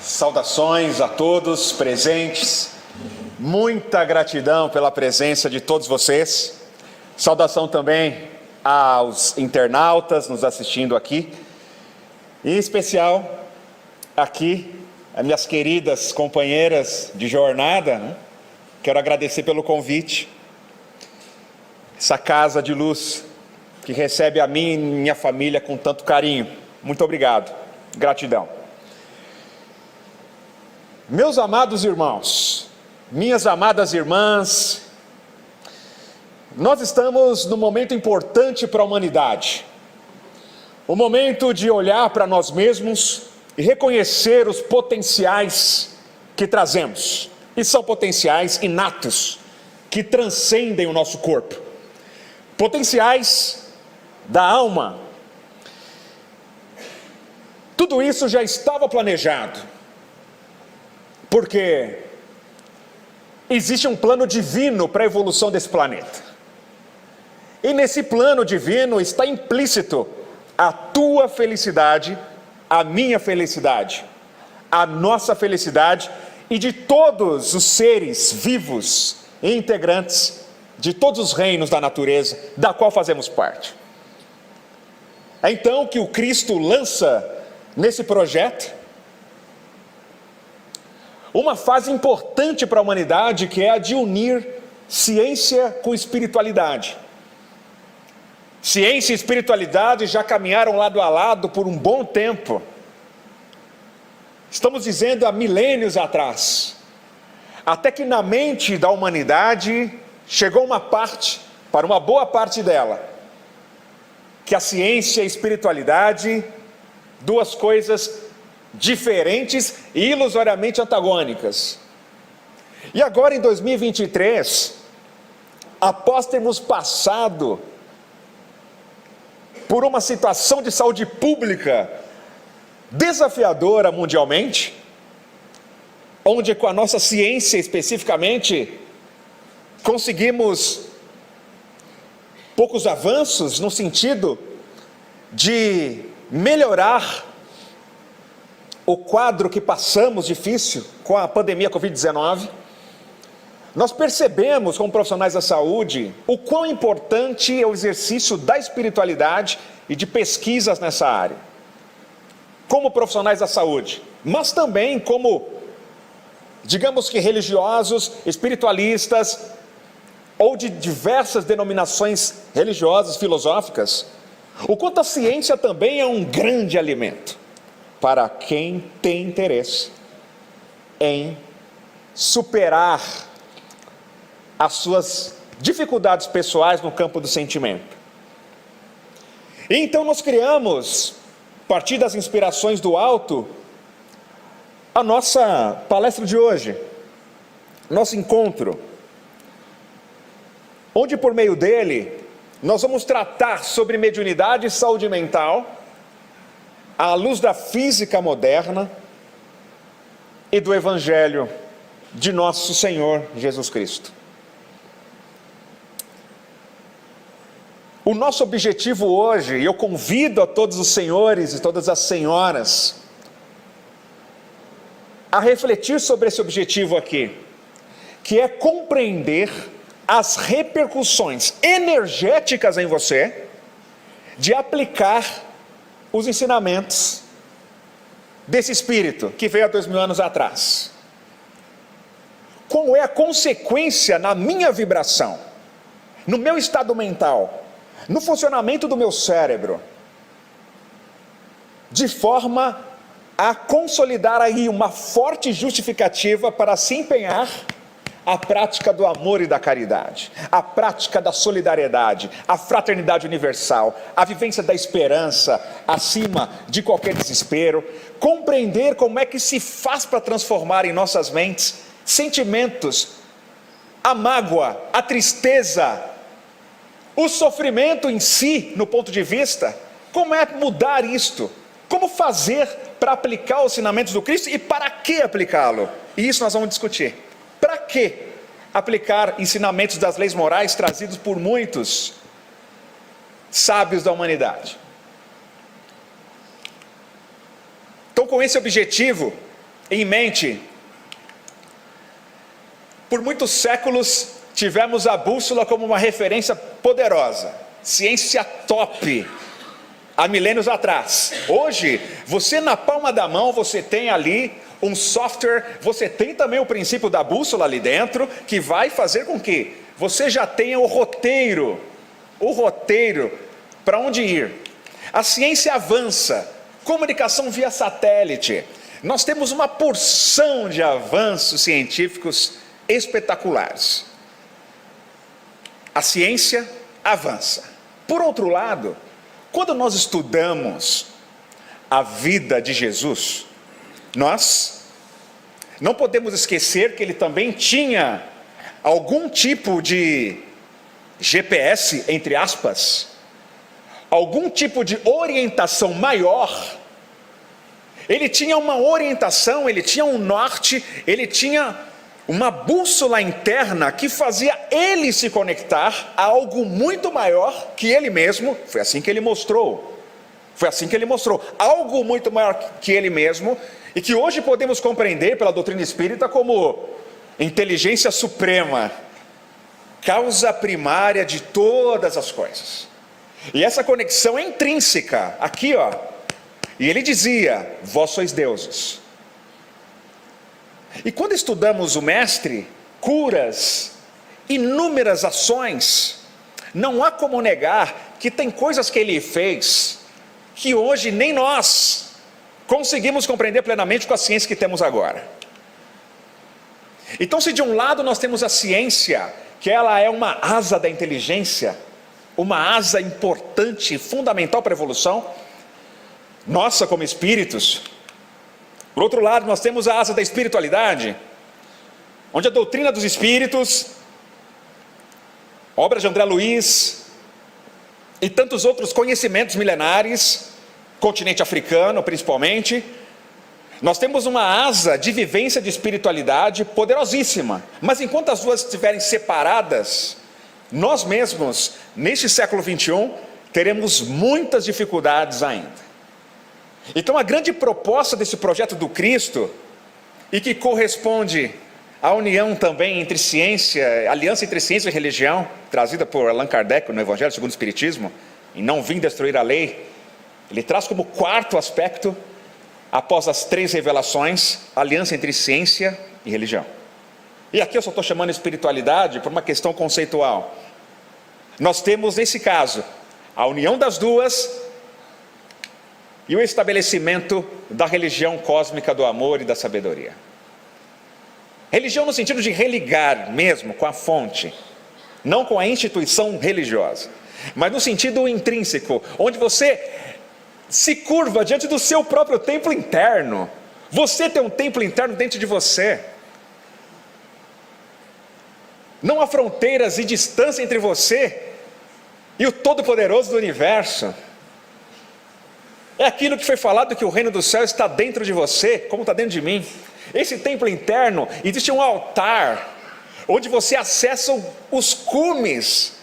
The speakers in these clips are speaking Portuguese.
Saudações a todos presentes, muita gratidão pela presença de todos vocês. Saudação também aos internautas nos assistindo aqui, em especial aqui, as minhas queridas companheiras de jornada, né? Quero agradecer pelo convite, essa casa de luz que recebe a mim e minha família com tanto carinho. Muito obrigado, gratidão. Meus amados irmãos, minhas amadas irmãs, nós estamos num momento importante para a humanidade, um momento de olhar para nós mesmos e reconhecer os potenciais que trazemos, e são potenciais inatos, que transcendem o nosso corpo, potenciais da alma. Tudo isso já estava planejado, porque existe um plano divino para a evolução desse planeta. E nesse plano divino está implícito a tua felicidade, a minha felicidade, a nossa felicidade e de todos os seres vivos e integrantes de todos os reinos da natureza, da qual fazemos parte. É então que o Cristo lança nesse projeto uma fase importante para a humanidade, que é a de unir ciência com espiritualidade. Ciência e espiritualidade já caminharam lado a lado por um bom tempo. Estamos dizendo há milênios atrás. Até que na mente da humanidade chegou uma parte, para uma boa parte dela, que a ciência e a espiritualidade, duas coisas diferentes e ilusoriamente antagônicas. E agora em 2023, após termos passado por uma situação de saúde pública desafiadora mundialmente, onde com a nossa ciência especificamente conseguimos poucos avanços no sentido de melhorar o quadro que passamos difícil com a pandemia Covid-19, nós percebemos como profissionais da saúde o quão importante é o exercício da espiritualidade e de pesquisas nessa área. Como profissionais da saúde, mas também como, digamos que religiosos, espiritualistas, ou de diversas denominações religiosas, filosóficas, o quanto a ciência também é um grande alimento para quem tem interesse em superar as suas dificuldades pessoais no campo do sentimento. E então nós criamos, a partir das inspirações do alto, a nossa palestra de hoje, nosso encontro, onde por meio dele nós vamos tratar sobre mediunidade e saúde mental, à luz da física moderna e do Evangelho de nosso Senhor Jesus Cristo. O nosso objetivo hoje, e eu convido a todos os senhores e todas as senhoras a refletir sobre esse objetivo aqui, que é compreender as repercussões energéticas em você de aplicar os ensinamentos desse Espírito que veio há 2000 anos atrás. Como é a consequência na minha vibração, no meu estado mental, no funcionamento do meu cérebro, de forma a consolidar aí uma forte justificativa para se empenhar a prática do amor e da caridade, a prática da solidariedade, a fraternidade universal, a vivência da esperança acima de qualquer desespero, compreender como é que se faz para transformar em nossas mentes sentimentos, a mágoa, a tristeza, o sofrimento em si, no ponto de vista, como é mudar isto, como fazer para aplicar os ensinamentos do Cristo e para que aplicá-lo, e isso nós vamos discutir. Para que aplicar ensinamentos das leis morais trazidos por muitos sábios da humanidade? Então, com esse objetivo, em mente, por muitos séculos tivemos a bússola como uma referência poderosa, ciência top, há milênios atrás. Hoje, você na palma da mão, você tem ali um software, você tem também o princípio da bússola ali dentro, que vai fazer com que você já tenha o roteiro para onde ir. A ciência avança, comunicação via satélite. Nós temos uma porção de avanços científicos espetaculares. A ciência avança. Por outro lado, quando nós estudamos a vida de Jesus, nós não podemos esquecer que ele também tinha algum tipo de GPS, entre aspas, algum tipo de orientação maior. Ele tinha uma orientação, ele tinha um norte, ele tinha uma bússola interna que fazia ele se conectar a algo muito maior que ele mesmo. Foi assim que ele mostrou. Algo muito maior que ele mesmo, e que hoje podemos compreender pela doutrina espírita como inteligência suprema, causa primária de todas as coisas. E essa conexão é intrínseca, aqui ó. E ele dizia: vós sois deuses. E quando estudamos o mestre, curas, inúmeras ações, não há como negar que tem coisas que ele fez que hoje nem nós conseguimos compreender plenamente com a ciência que temos agora. Então, se de um lado nós temos a ciência, que ela é uma asa da inteligência, uma asa importante e fundamental para a evolução nossa como espíritos, por outro lado nós temos a asa da espiritualidade, onde a doutrina dos espíritos, obras de André Luiz e tantos outros conhecimentos milenares, continente africano principalmente, nós temos uma asa de vivência de espiritualidade poderosíssima. Mas enquanto as duas estiverem separadas, nós mesmos, neste século 21, teremos muitas dificuldades ainda. Então a grande proposta desse projeto do Cristo, e que corresponde à união também entre ciência, aliança entre ciência e religião, trazida por Allan Kardec no Evangelho segundo o Espiritismo, e não vim destruir a lei, ele traz como quarto aspecto, após as 3 revelações, aliança entre ciência e religião. E aqui eu só estou chamando espiritualidade por uma questão conceitual. Nós temos nesse caso a união das duas e o estabelecimento da religião cósmica do amor e da sabedoria. Religião no sentido de religar mesmo com a fonte, não com a instituição religiosa, mas no sentido intrínseco, onde você se curva diante do seu próprio templo interno. Você tem um templo interno dentro de você. Não há fronteiras e distância entre você e o Todo-Poderoso do universo. É aquilo que foi falado, que o reino do céu está dentro de você, como está dentro de mim. Esse templo interno, existe um altar, onde você acessa os cumes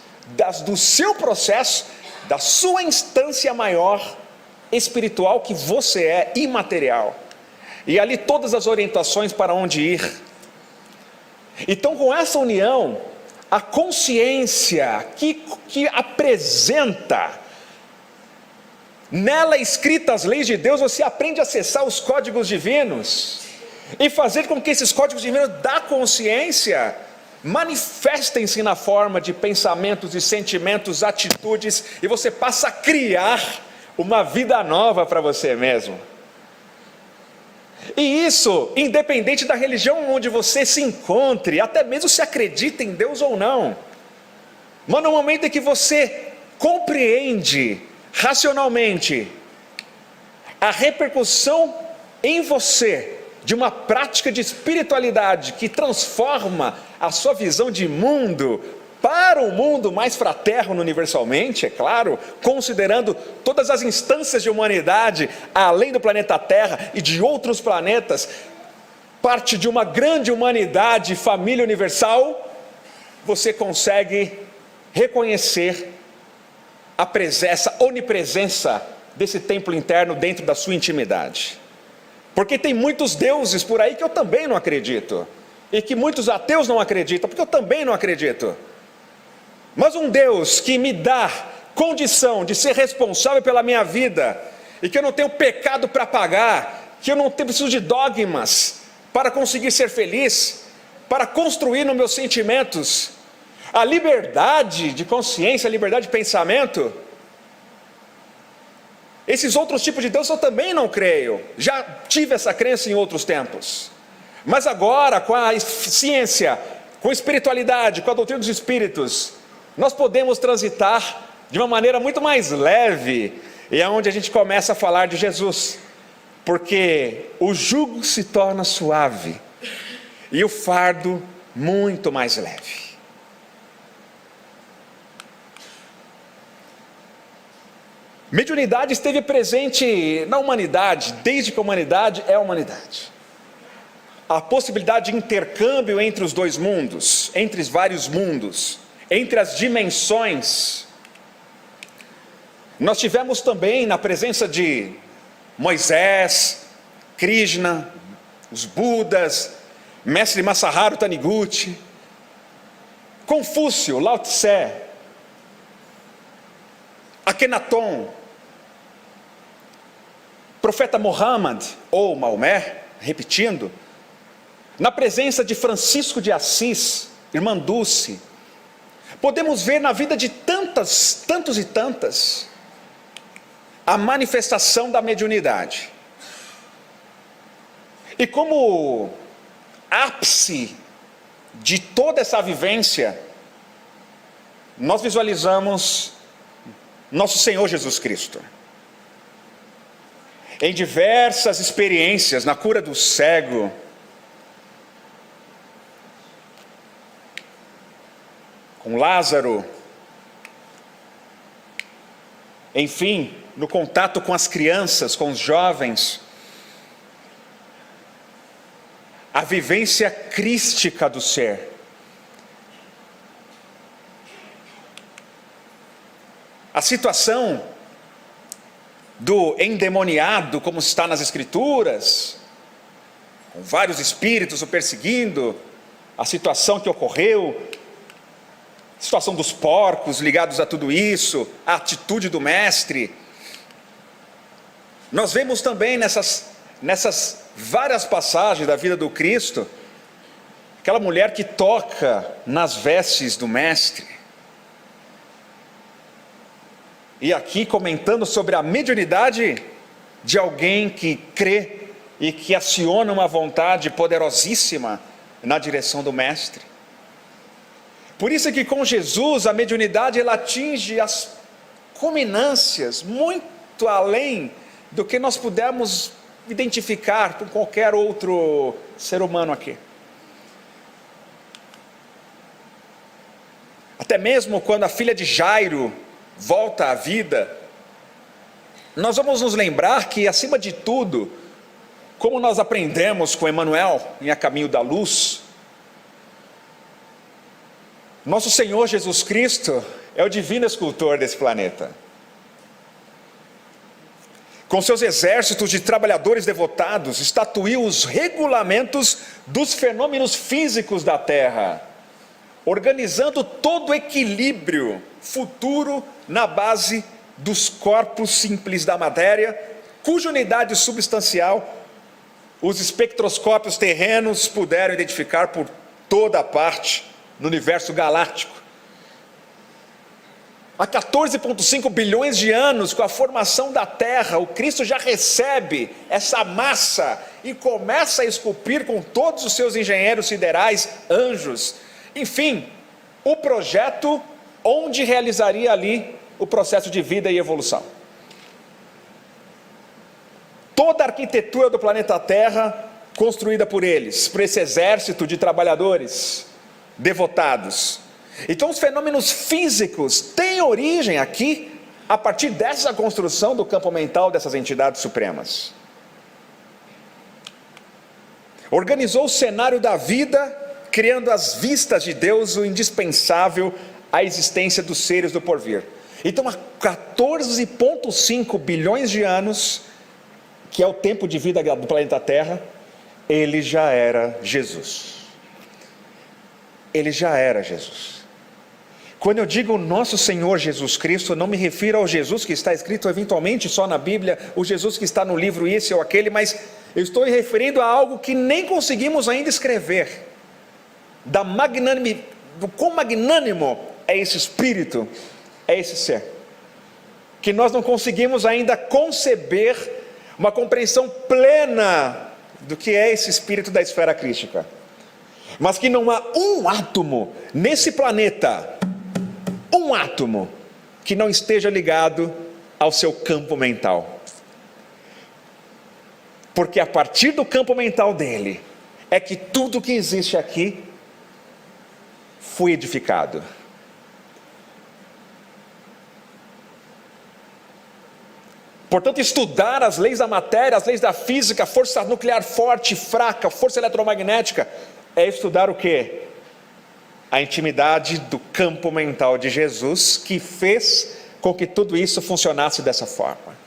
do seu processo, da sua instância maior espiritual, que você é, imaterial. E ali todas as orientações para onde ir. Então, com essa união, a consciência que apresenta nela escritas as leis de Deus, você aprende a acessar os códigos divinos e fazer com que esses códigos divinos da consciência manifestem-se na forma de pensamentos e sentimentos, atitudes, e você passa a criar uma vida nova para você mesmo. E isso independente da religião onde você se encontre, até mesmo se acredita em Deus ou não. Mas no momento em que você compreende racionalmente a repercussão em você de uma prática de espiritualidade que transforma a sua visão de mundo para um mundo mais fraterno universalmente, é claro, considerando todas as instâncias de humanidade além do planeta Terra e de outros planetas, parte de uma grande humanidade, família universal, você consegue reconhecer a presença, onipresença desse templo interno dentro da sua intimidade. Porque tem muitos deuses por aí que eu também não acredito, e que muitos ateus não acreditam, porque eu também não acredito. Mas um Deus que me dá condição de ser responsável pela minha vida, e que eu não tenho pecado para pagar, que eu não preciso de dogmas para conseguir ser feliz, para construir nos meus sentimentos a liberdade de consciência, a liberdade de pensamento. Esses outros tipos de Deus eu também não creio, já tive essa crença em outros tempos, mas agora com a ciência, com a espiritualidade, com a doutrina dos espíritos, nós podemos transitar de uma maneira muito mais leve, e é onde a gente começa a falar de Jesus, porque o jugo se torna suave, e o fardo muito mais leve. Mediunidade esteve presente na humanidade, desde que a humanidade é a humanidade. A possibilidade de intercâmbio entre os dois mundos, entre os vários mundos, entre as dimensões. Nós tivemos também na presença de Moisés, Krishna, os Budas, Mestre Masaharu Taniguchi, Confúcio, Lao Tse, Akhenaton, Profeta Muhammad, ou Maomé, repetindo, na presença de Francisco de Assis, Irmã Dulce, podemos ver na vida de tantos e tantas, a manifestação da mediunidade. E como ápice de toda essa vivência, nós visualizamos nosso Senhor Jesus Cristo, em diversas experiências, na cura do cego, com Lázaro, enfim, no contato com as crianças, com os jovens, a vivência crística do ser. A situação do endemoniado, como está nas Escrituras, com vários espíritos o perseguindo, a situação que ocorreu, a situação dos porcos ligados a tudo isso, a atitude do mestre. Nós vemos também nessas várias passagens da vida do Cristo, aquela mulher que toca nas vestes do mestre. E aqui comentando sobre a mediunidade de alguém que crê e que aciona uma vontade poderosíssima na direção do mestre. Por isso é que com Jesus a mediunidade ela atinge as culminâncias muito além do que nós pudermos identificar com qualquer outro ser humano aqui. Até mesmo quando a filha de Jairo volta à vida, nós vamos nos lembrar que, acima de tudo, como nós aprendemos com Emmanuel em A Caminho da Luz, nosso Senhor Jesus Cristo é o divino escultor desse planeta. Com seus exércitos de trabalhadores devotados, estatuiu os regulamentos dos fenômenos físicos da Terra, organizando todo o equilíbrio futuro na base dos corpos simples da matéria, cuja unidade substancial os espectroscópios terrenos puderam identificar por toda a parte no universo galáctico. Há 14,5 bilhões de anos, com a formação da Terra, o Cristo já recebe essa massa e começa a esculpir com todos os seus engenheiros siderais, anjos, enfim, o projeto onde realizaria ali o processo de vida e evolução. Toda a arquitetura do planeta Terra construída por eles, por esse exército de trabalhadores devotados. Então os fenômenos físicos têm origem aqui a partir dessa construção do campo mental dessas entidades supremas. Organizou o cenário da vida, criando às vistas de Deus o indispensável à existência dos seres do porvir. Então há 14,5 bilhões de anos que é o tempo de vida do planeta Terra, ele já era Jesus. Ele já era Jesus. Quando eu digo nosso Senhor Jesus Cristo, eu não me refiro ao Jesus que está escrito eventualmente só na Bíblia, o Jesus que está no livro esse ou aquele, mas eu estou me referindo a algo que nem conseguimos ainda escrever, do quão magnânimo é esse Espírito, é esse ser, que nós não conseguimos ainda conceber uma compreensão plena do que é esse Espírito da esfera crística, mas que não há um átomo nesse planeta, um átomo, que não esteja ligado ao seu campo mental, porque a partir do campo mental dele, é que tudo que existe aqui, foi edificado. Portanto, estudar as leis da matéria, as leis da física, força nuclear forte, fraca, força eletromagnética, é estudar o quê? A intimidade do campo mental de Jesus, que fez com que tudo isso funcionasse dessa forma.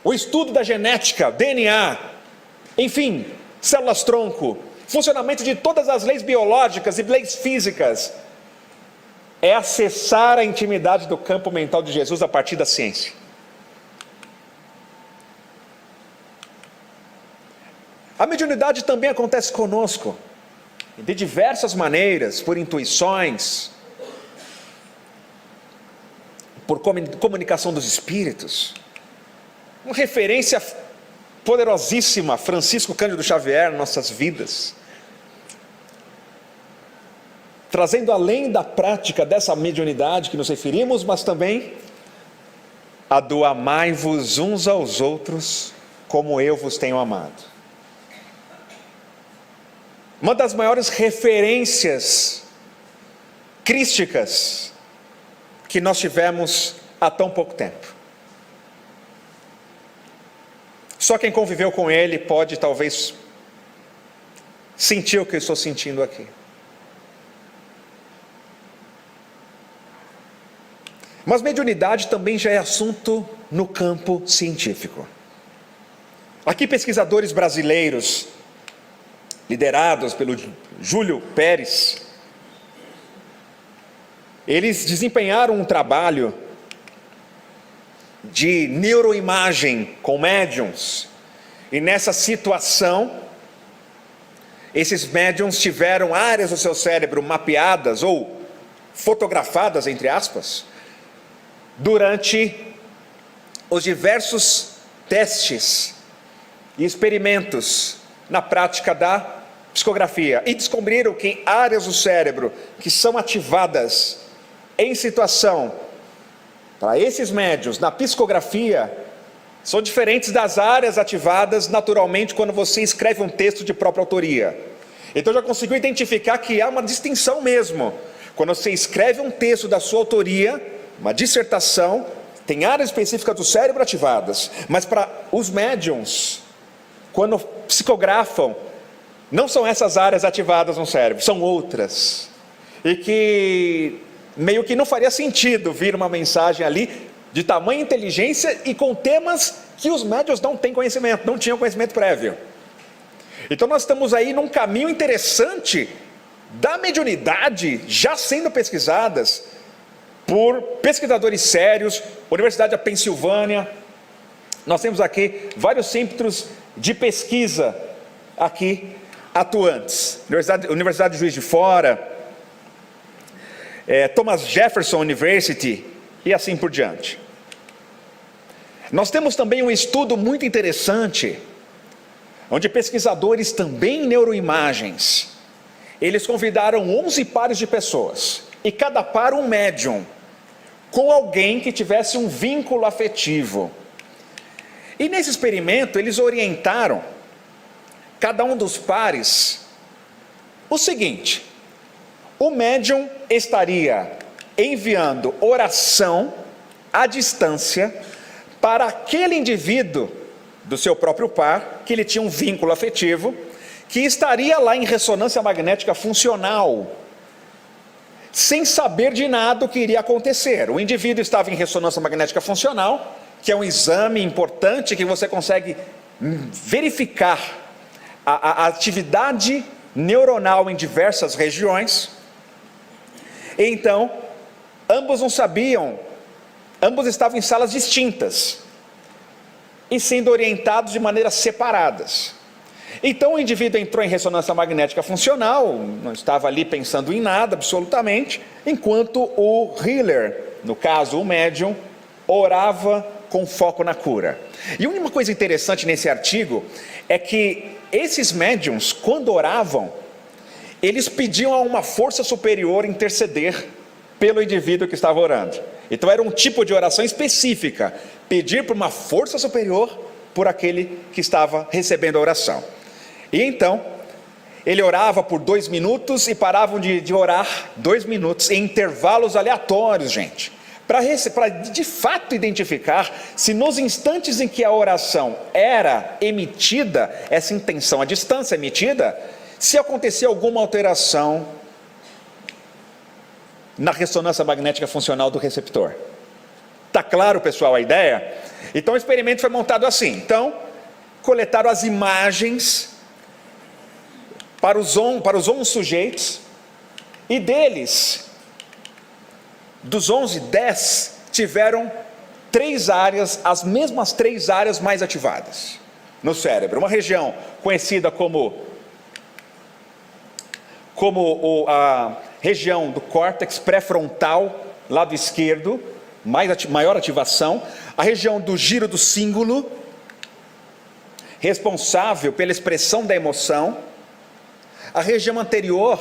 O estudo da genética, DNA, enfim, células-tronco, funcionamento de todas as leis biológicas e leis físicas, é acessar a intimidade do campo mental de Jesus a partir da ciência. A mediunidade também acontece conosco, de diversas maneiras, por intuições, por comunicação dos espíritos. Uma referência poderosíssima, Francisco Cândido Xavier, nas nossas vidas, trazendo além da prática dessa mediunidade que nos referimos, mas também a do amai-vos uns aos outros, como eu vos tenho amado. Uma das maiores referências crísticas que nós tivemos há tão pouco tempo. Só quem conviveu com ele pode talvez sentir o que eu estou sentindo aqui. Mas mediunidade também já é assunto no campo científico. Aqui pesquisadores brasileiros, liderados pelo Júlio Pérez, eles desempenharam um trabalho de neuroimagem com médiums, e nessa situação, esses médiums tiveram áreas do seu cérebro mapeadas ou fotografadas, entre aspas, durante os diversos testes e experimentos na prática da psicografia, e descobriram que áreas do cérebro que são ativadas em situação para esses médiuns na psicografia são diferentes das áreas ativadas naturalmente quando você escreve um texto de própria autoria. Então já conseguiu identificar que há uma distinção mesmo. Quando você escreve um texto da sua autoria, uma dissertação, tem áreas específicas do cérebro ativadas, mas para os médiuns, quando psicografam, não são essas áreas ativadas no cérebro, são outras, e que meio que não faria sentido vir uma mensagem ali de tamanha inteligência e com temas que os médiuns não têm conhecimento, não tinham conhecimento prévio. Então nós estamos aí num caminho interessante da mediunidade já sendo pesquisadas por pesquisadores sérios, Universidade da Pensilvânia. Nós temos aqui vários centros de pesquisa aqui atuantes, Universidade de Juiz de Fora, Thomas Jefferson University e assim por diante. Nós temos também um estudo muito interessante, onde pesquisadores também em neuroimagens, eles convidaram 11 pares de pessoas, e cada par um médium, com alguém que tivesse um vínculo afetivo. E nesse experimento eles orientaram cada um dos pares o seguinte: o médium estaria enviando oração à distância para aquele indivíduo do seu próprio par, que ele tinha um vínculo afetivo, que estaria lá em ressonância magnética funcional, sem saber de nada o que iria acontecer. O indivíduo estava em ressonância magnética funcional, que é um exame importante que você consegue verificar a atividade neuronal em diversas regiões. E então, ambos não sabiam, ambos estavam em salas distintas e sendo orientados de maneiras separadas. Então o indivíduo entrou em ressonância magnética funcional, não estava ali pensando em nada absolutamente, enquanto o healer, no caso o médium, orava com foco na cura. E uma coisa interessante nesse artigo é que esses médiums, quando oravam, eles pediam a uma força superior interceder pelo indivíduo que estava orando. Então era um tipo de oração específica, pedir por uma força superior por aquele que estava recebendo a oração. E então, ele orava por 2 minutos e paravam de orar 2 minutos, em intervalos aleatórios, gente, para de fato identificar se nos instantes em que a oração era emitida, essa intenção à distância emitida, se acontecia alguma alteração na ressonância magnética funcional do receptor. Está claro, pessoal, a ideia? Então o experimento foi montado assim. Então, coletaram as imagens para os 11 sujeitos, e deles, dos 11, 10 tiveram 3 áreas, as mesmas 3 áreas mais ativadas no cérebro. Uma região conhecida como a região do córtex pré-frontal, lado esquerdo, maior ativação. A região do giro do cíngulo, responsável pela expressão da emoção. A região anterior,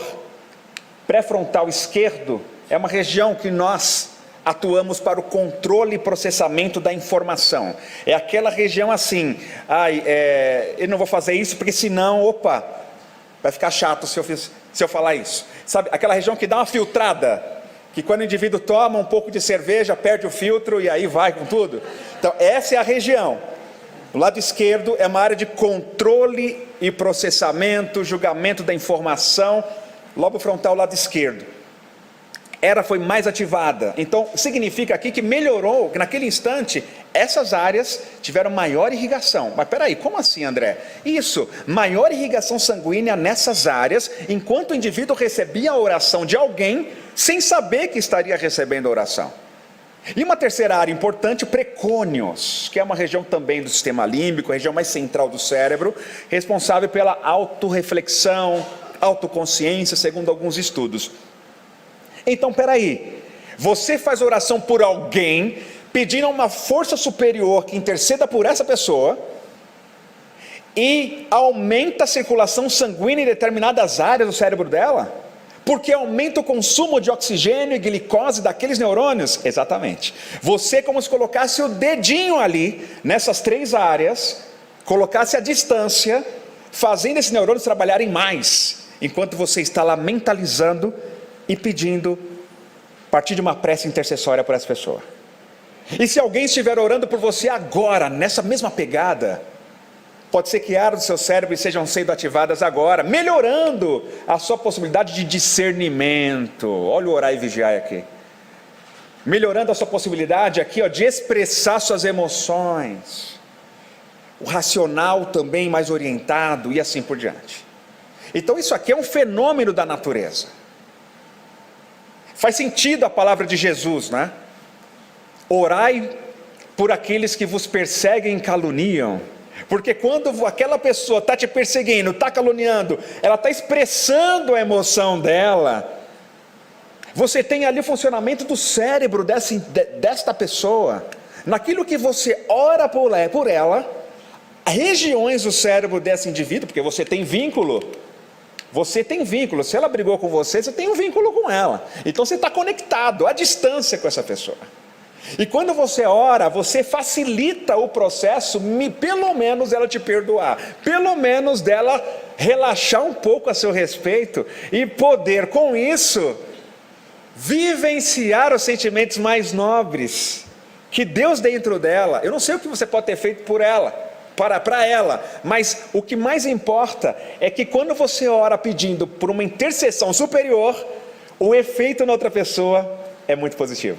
pré-frontal esquerdo, é uma região que nós atuamos para o controle e processamento da informação. É aquela região assim, eu não vou fazer isso porque senão, vai ficar chato se eu falar isso. Sabe, aquela região que dá uma filtrada, que quando o indivíduo toma um pouco de cerveja, perde o filtro e aí vai com tudo. Então, essa é a região. O lado esquerdo é uma área de controle e processamento, julgamento da informação. Lobo frontal, lado esquerdo. Foi mais ativada. Então, significa aqui que melhorou, que naquele instante, essas áreas tiveram maior irrigação. Mas peraí, como assim, André? Isso, maior irrigação sanguínea nessas áreas, enquanto o indivíduo recebia a oração de alguém, sem saber que estaria recebendo a oração. E uma terceira área importante, precônios, que é uma região também do sistema límbico, a região mais central do cérebro, responsável pela autorreflexão, autoconsciência, segundo alguns estudos. Então, peraí, você faz oração por alguém, pedindo a uma força superior que interceda por essa pessoa, e aumenta a circulação sanguínea em determinadas áreas do cérebro dela? Porque aumenta o consumo de oxigênio e glicose daqueles neurônios? Exatamente. Você, como se colocasse o dedinho ali, nessas 3 áreas, colocasse a distância, fazendo esses neurônios trabalharem mais, enquanto você está lá mentalizando e pedindo, a partir de uma prece intercessória por essa pessoa. E se alguém estiver orando por você agora, nessa mesma pegada, pode ser que áreas do seu cérebro sejam sendo ativadas agora, melhorando a sua possibilidade de discernimento. Olha o orar e vigiar aqui. Melhorando a sua possibilidade aqui, de expressar suas emoções. O racional também mais orientado e assim por diante. Então isso aqui é um fenômeno da natureza. Faz sentido a palavra de Jesus, né? Orai por aqueles que vos perseguem e caluniam. Porque quando aquela pessoa está te perseguindo, está caluniando, ela está expressando a emoção dela, você tem ali o funcionamento do cérebro desta pessoa. Naquilo que você ora por ela, regiões do cérebro desse indivíduo, porque você tem vínculo, se ela brigou com você, você tem um vínculo com ela, então você está conectado à distância com essa pessoa. E quando você ora, você facilita o processo, pelo menos ela te perdoar, pelo menos dela relaxar um pouco a seu respeito, e poder com isso, vivenciar os sentimentos mais nobres, que Deus dentro dela. Eu não sei o que você pode ter feito por ela, para ela, mas o que mais importa, é que quando você ora pedindo por uma intercessão superior, o efeito na outra pessoa é muito positivo.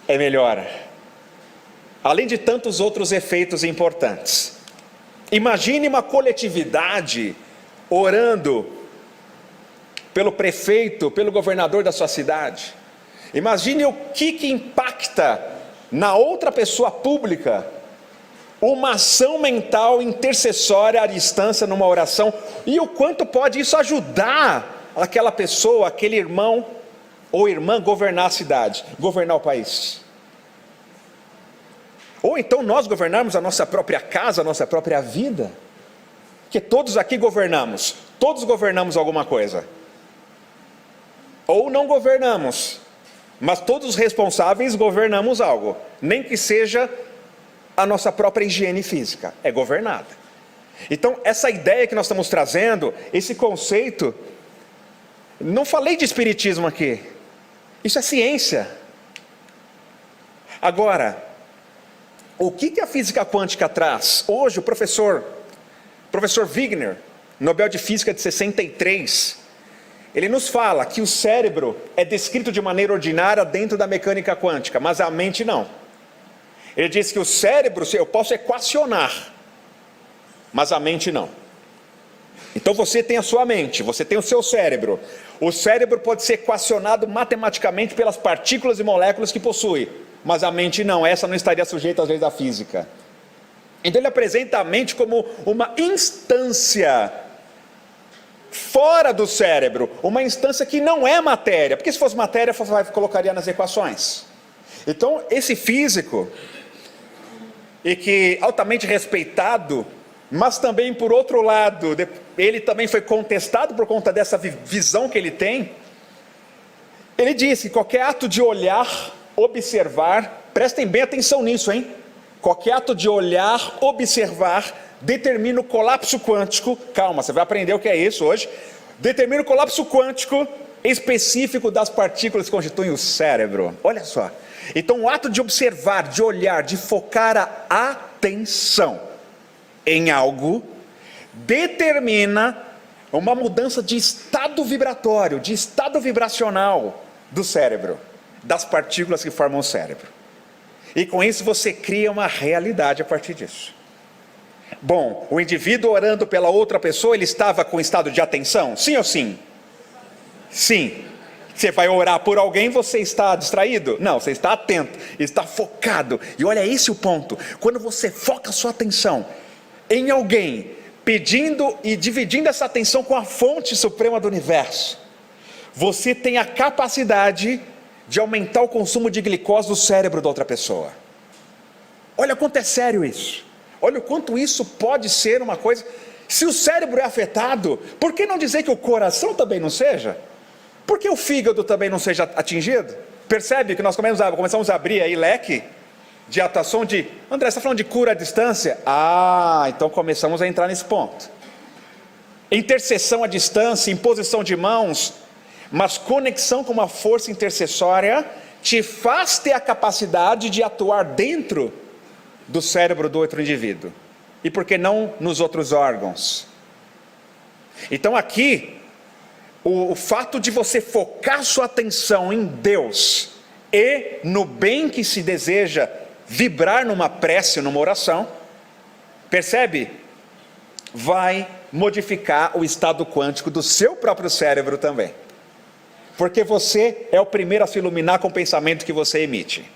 Melhor. além de tantos outros efeitos importantes. Imagine uma coletividade orando pelo prefeito, pelo governador da sua cidade. Imagine o que impacta na outra pessoa pública uma ação mental intercessória à distância numa oração, e o quanto pode isso ajudar aquela pessoa, aquele irmão ou irmã governar a cidade, governar o país. Ou então nós governarmos a nossa própria casa, a nossa própria vida, que todos aqui governamos, todos governamos alguma coisa. Ou não governamos, mas todos os responsáveis governamos algo, nem que seja a nossa própria higiene física, é governada. Então, essa ideia que nós estamos trazendo, esse conceito, não falei de espiritismo aqui, isso é ciência. Agora, o que a física quântica traz? Hoje, o professor Wigner, Nobel de Física de 63, ele nos fala que o cérebro é descrito de maneira ordinária dentro da mecânica quântica, mas a mente não. Ele diz que o cérebro eu posso equacionar, mas a mente não. Então você tem a sua mente, você tem o seu cérebro. O cérebro pode ser equacionado matematicamente pelas partículas e moléculas que possui, mas a mente não, essa não estaria sujeita às leis da física. Então ele apresenta a mente como uma instância fora do cérebro, uma instância que não é matéria, porque se fosse matéria, colocaria nas equações. Então, esse físico, e que altamente respeitado, mas também, por outro lado, ele também foi contestado por conta dessa visão que ele tem. Ele disse: qualquer ato de olhar, observar, prestem bem atenção nisso, hein? Qualquer ato de olhar, observar, determina o colapso quântico, calma, você vai aprender o que é isso hoje, determina o colapso quântico específico das partículas que constituem o cérebro. Olha só, então o ato de observar, de olhar, de focar a atenção em algo, determina uma mudança de estado vibratório, de estado vibracional do cérebro, das partículas que formam o cérebro, e com isso você cria uma realidade a partir disso. Bom, o indivíduo orando pela outra pessoa, ele estava com estado de atenção? Sim ou sim? Sim. Você vai orar por alguém, você está distraído? Não, você está atento, está focado. E olha esse o ponto, quando você foca a sua atenção em alguém, pedindo e dividindo essa atenção com a fonte suprema do universo, você tem a capacidade de aumentar o consumo de glicose do cérebro da outra pessoa. Olha quanto é sério isso. Olha o quanto isso pode ser uma coisa. Se o cérebro é afetado, por que não dizer que o coração também não seja? Por que o fígado também não seja atingido? Percebe que nós começamos a abrir aí leque de atuação de... André, você está falando de cura à distância? Então começamos a entrar nesse ponto. Intercessão à distância, imposição de mãos, mas conexão com uma força intercessória te faz ter a capacidade de atuar dentro do cérebro do outro indivíduo, e por que não nos outros órgãos? Então aqui, o fato de você focar sua atenção em Deus, e no bem que se deseja vibrar numa prece, numa oração, percebe? Vai modificar o estado quântico do seu próprio cérebro também, porque você é o primeiro a se iluminar com o pensamento que você emite.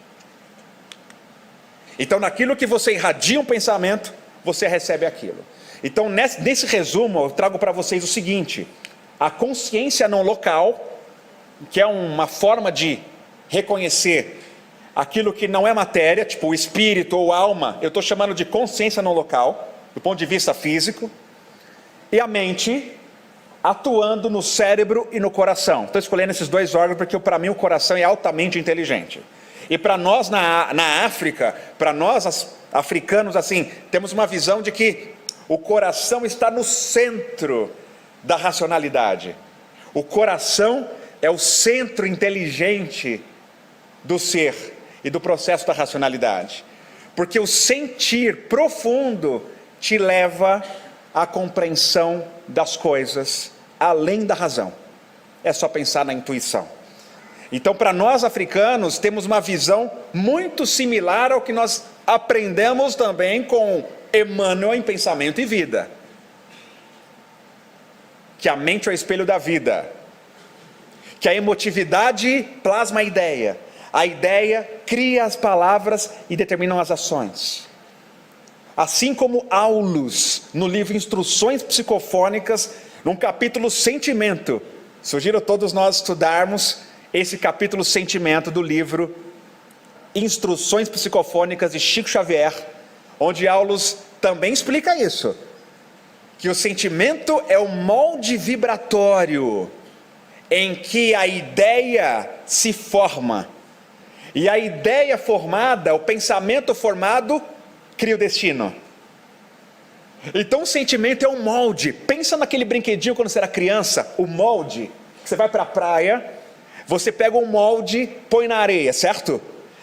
Então, naquilo que você irradia um pensamento, você recebe aquilo. Então, nesse resumo, eu trago para vocês o seguinte: a consciência não local, que é uma forma de reconhecer aquilo que não é matéria, tipo o espírito ou alma, eu estou chamando de consciência não local, do ponto de vista físico, e a mente atuando no cérebro e no coração. Estou escolhendo esses dois órgãos porque para mim o coração é altamente inteligente. E para nós na África, para nós africanos, assim, temos uma visão de que o coração está no centro da racionalidade. O coração é o centro inteligente do ser e do processo da racionalidade. Porque o sentir profundo te leva à compreensão das coisas além da razão. É só pensar na intuição. Então, para nós africanos, temos uma visão muito similar ao que nós aprendemos também com Emmanuel em Pensamento e Vida, que a mente é o espelho da vida, que a emotividade plasma a ideia cria as palavras e determinam as ações. Assim como Aulus, no livro Instruções Psicofônicas, num capítulo Sentimento, sugiro todos nós estudarmos esse capítulo Sentimento do livro Instruções Psicofônicas de Chico Xavier, onde Aulus também explica isso, que o sentimento é o molde vibratório em que a ideia se forma, e a ideia formada, o pensamento formado, cria o destino. Então o sentimento é um molde. Pensa naquele brinquedinho quando você era criança, o molde, você vai para a praia, você pega um molde, põe na areia, certo?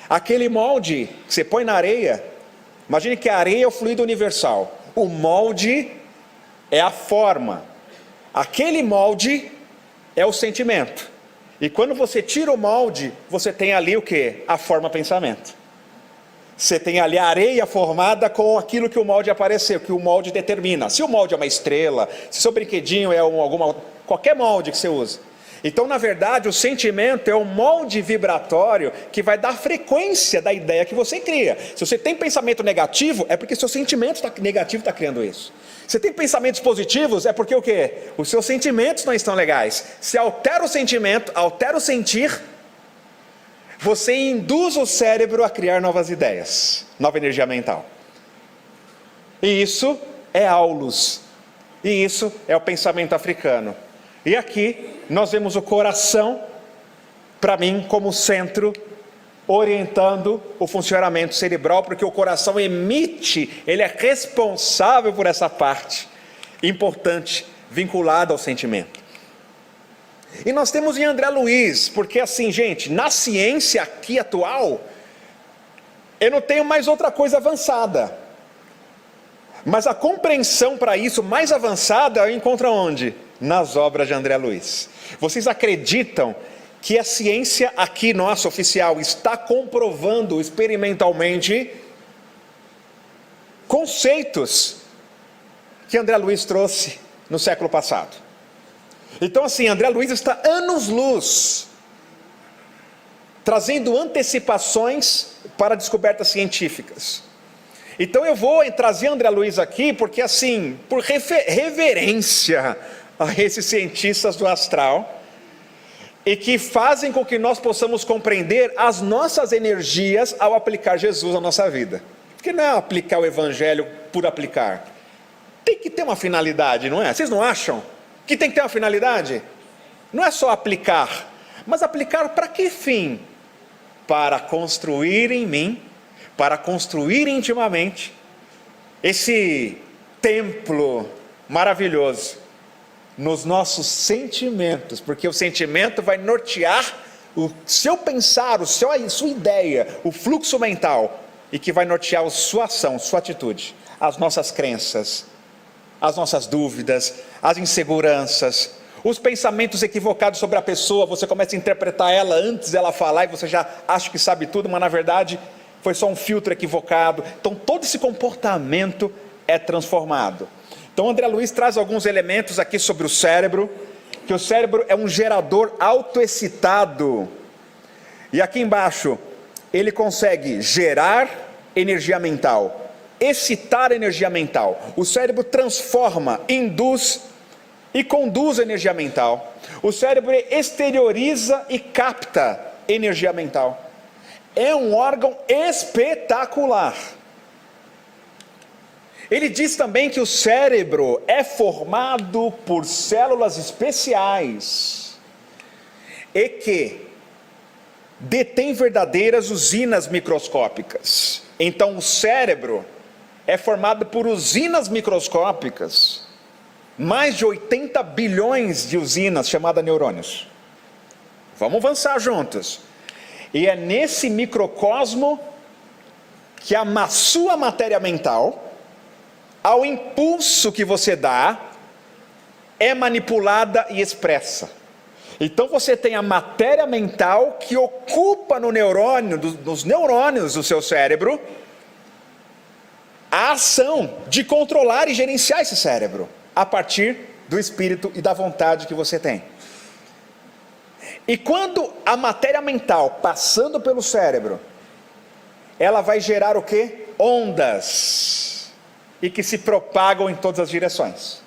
Aquele molde que você põe na areia, imagine que a areia é o fluido universal, o molde é a forma, aquele molde é o sentimento, e quando você tira o molde, você tem ali o que? A forma pensamento. Você tem ali a areia formada com aquilo que o molde apareceu, que o molde determina. Se o molde é uma estrela, se o seu brinquedinho é qualquer molde que você usa. Então, na verdade, o sentimento é um molde vibratório que vai dar frequência da ideia que você cria. Se você tem pensamento negativo, é porque seu sentimento negativo está criando isso. Se tem pensamentos positivos, é porque o quê? Os seus sentimentos não estão legais. Se altera o sentimento, altera o sentir, você induz o cérebro a criar novas ideias, nova energia mental. E isso é Aulus. E isso é o pensamento africano. E aqui nós vemos o coração, para mim, como centro, orientando o funcionamento cerebral, porque o coração emite, ele é responsável por essa parte importante, vinculada ao sentimento. E nós temos em André Luiz, porque assim, gente, na ciência aqui atual, eu não tenho mais outra coisa avançada, mas a compreensão para isso mais avançada eu encontro onde? Nas obras de André Luiz. Vocês acreditam que a ciência aqui nossa oficial está comprovando experimentalmente conceitos que André Luiz trouxe no século passado? Então assim, André Luiz está anos-luz trazendo antecipações para descobertas científicas. Então eu vou trazer André Luiz aqui porque assim, por reverência a esses cientistas do astral, e que fazem com que nós possamos compreender as nossas energias ao aplicar Jesus à nossa vida. Porque não é aplicar o evangelho por aplicar, tem que ter uma finalidade, não é? Vocês não acham que tem que ter uma finalidade? Não é só aplicar, mas aplicar para que fim? Para construir em mim, para construir intimamente esse templo maravilhoso nos nossos sentimentos, porque o sentimento vai nortear o seu pensar, a sua ideia, o fluxo mental, e que vai nortear a sua ação, sua atitude, as nossas crenças, as nossas dúvidas, as inseguranças, os pensamentos equivocados sobre a pessoa. Você começa a interpretar ela antes dela falar e você já acha que sabe tudo, mas na verdade foi só um filtro equivocado. Então todo esse comportamento é transformado. Então André Luiz traz alguns elementos aqui sobre o cérebro, que o cérebro é um gerador autoexcitado, e aqui embaixo ele consegue gerar energia mental, excitar energia mental. O cérebro transforma, induz e conduz energia mental. O cérebro exterioriza e capta energia mental. É um órgão espetacular. Ele diz também que o cérebro é formado por células especiais e que detém verdadeiras usinas microscópicas. Então o cérebro é formado por usinas microscópicas, mais de 80 bilhões de usinas chamadas neurônios. Vamos avançar juntos. E é nesse microcosmo que a sua matéria mental, ao impulso que você dá, é manipulada e expressa. Então você tem a matéria mental que ocupa no neurônio, nos neurônios do seu cérebro, a ação de controlar e gerenciar esse cérebro, a partir do espírito e da vontade que você tem. E quando a matéria mental, passando pelo cérebro, ela vai gerar o quê? Ondas, e que se propagam em todas as direções.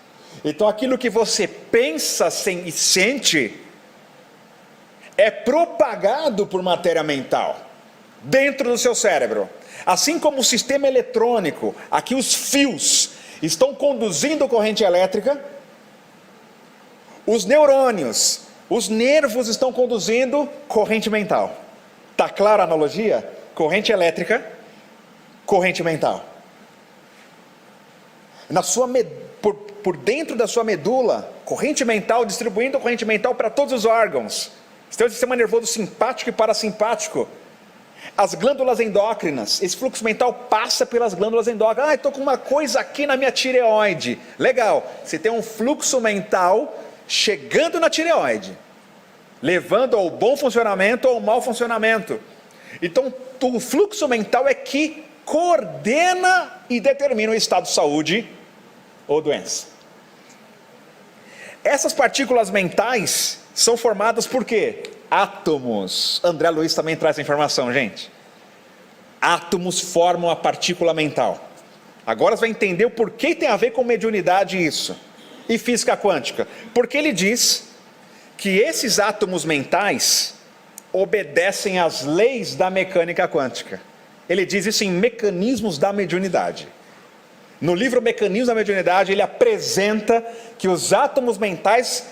Então aquilo que você pensa e sente, é propagado por matéria mental, dentro do seu cérebro. Assim como o sistema eletrônico, aqui os fios, estão conduzindo corrente elétrica, os neurônios, os nervos estão conduzindo corrente mental. Está clara a analogia? Corrente elétrica, corrente mental. Por dentro da sua medula, corrente mental distribuindo corrente mental para todos os órgãos. Tem o sistema nervoso simpático e parasimpático. As glândulas endócrinas, esse fluxo mental passa pelas glândulas endócrinas. Estou com uma coisa aqui na minha tireoide. Legal, você tem um fluxo mental chegando na tireoide, levando ao bom funcionamento ou ao mau funcionamento. Então, o fluxo mental é que coordena e determina o estado de saúde ou doença. Essas partículas mentais são formadas por quê? Átomos. André Luiz também traz a informação, gente. Átomos formam a partícula mental. Agora você vai entender o porquê tem a ver com mediunidade isso. E física quântica. Porque ele diz que esses átomos mentais obedecem às leis da mecânica quântica. Ele diz isso em Mecanismos da Mediunidade. No livro Mecanismos da Mediunidade, ele apresenta que os átomos mentais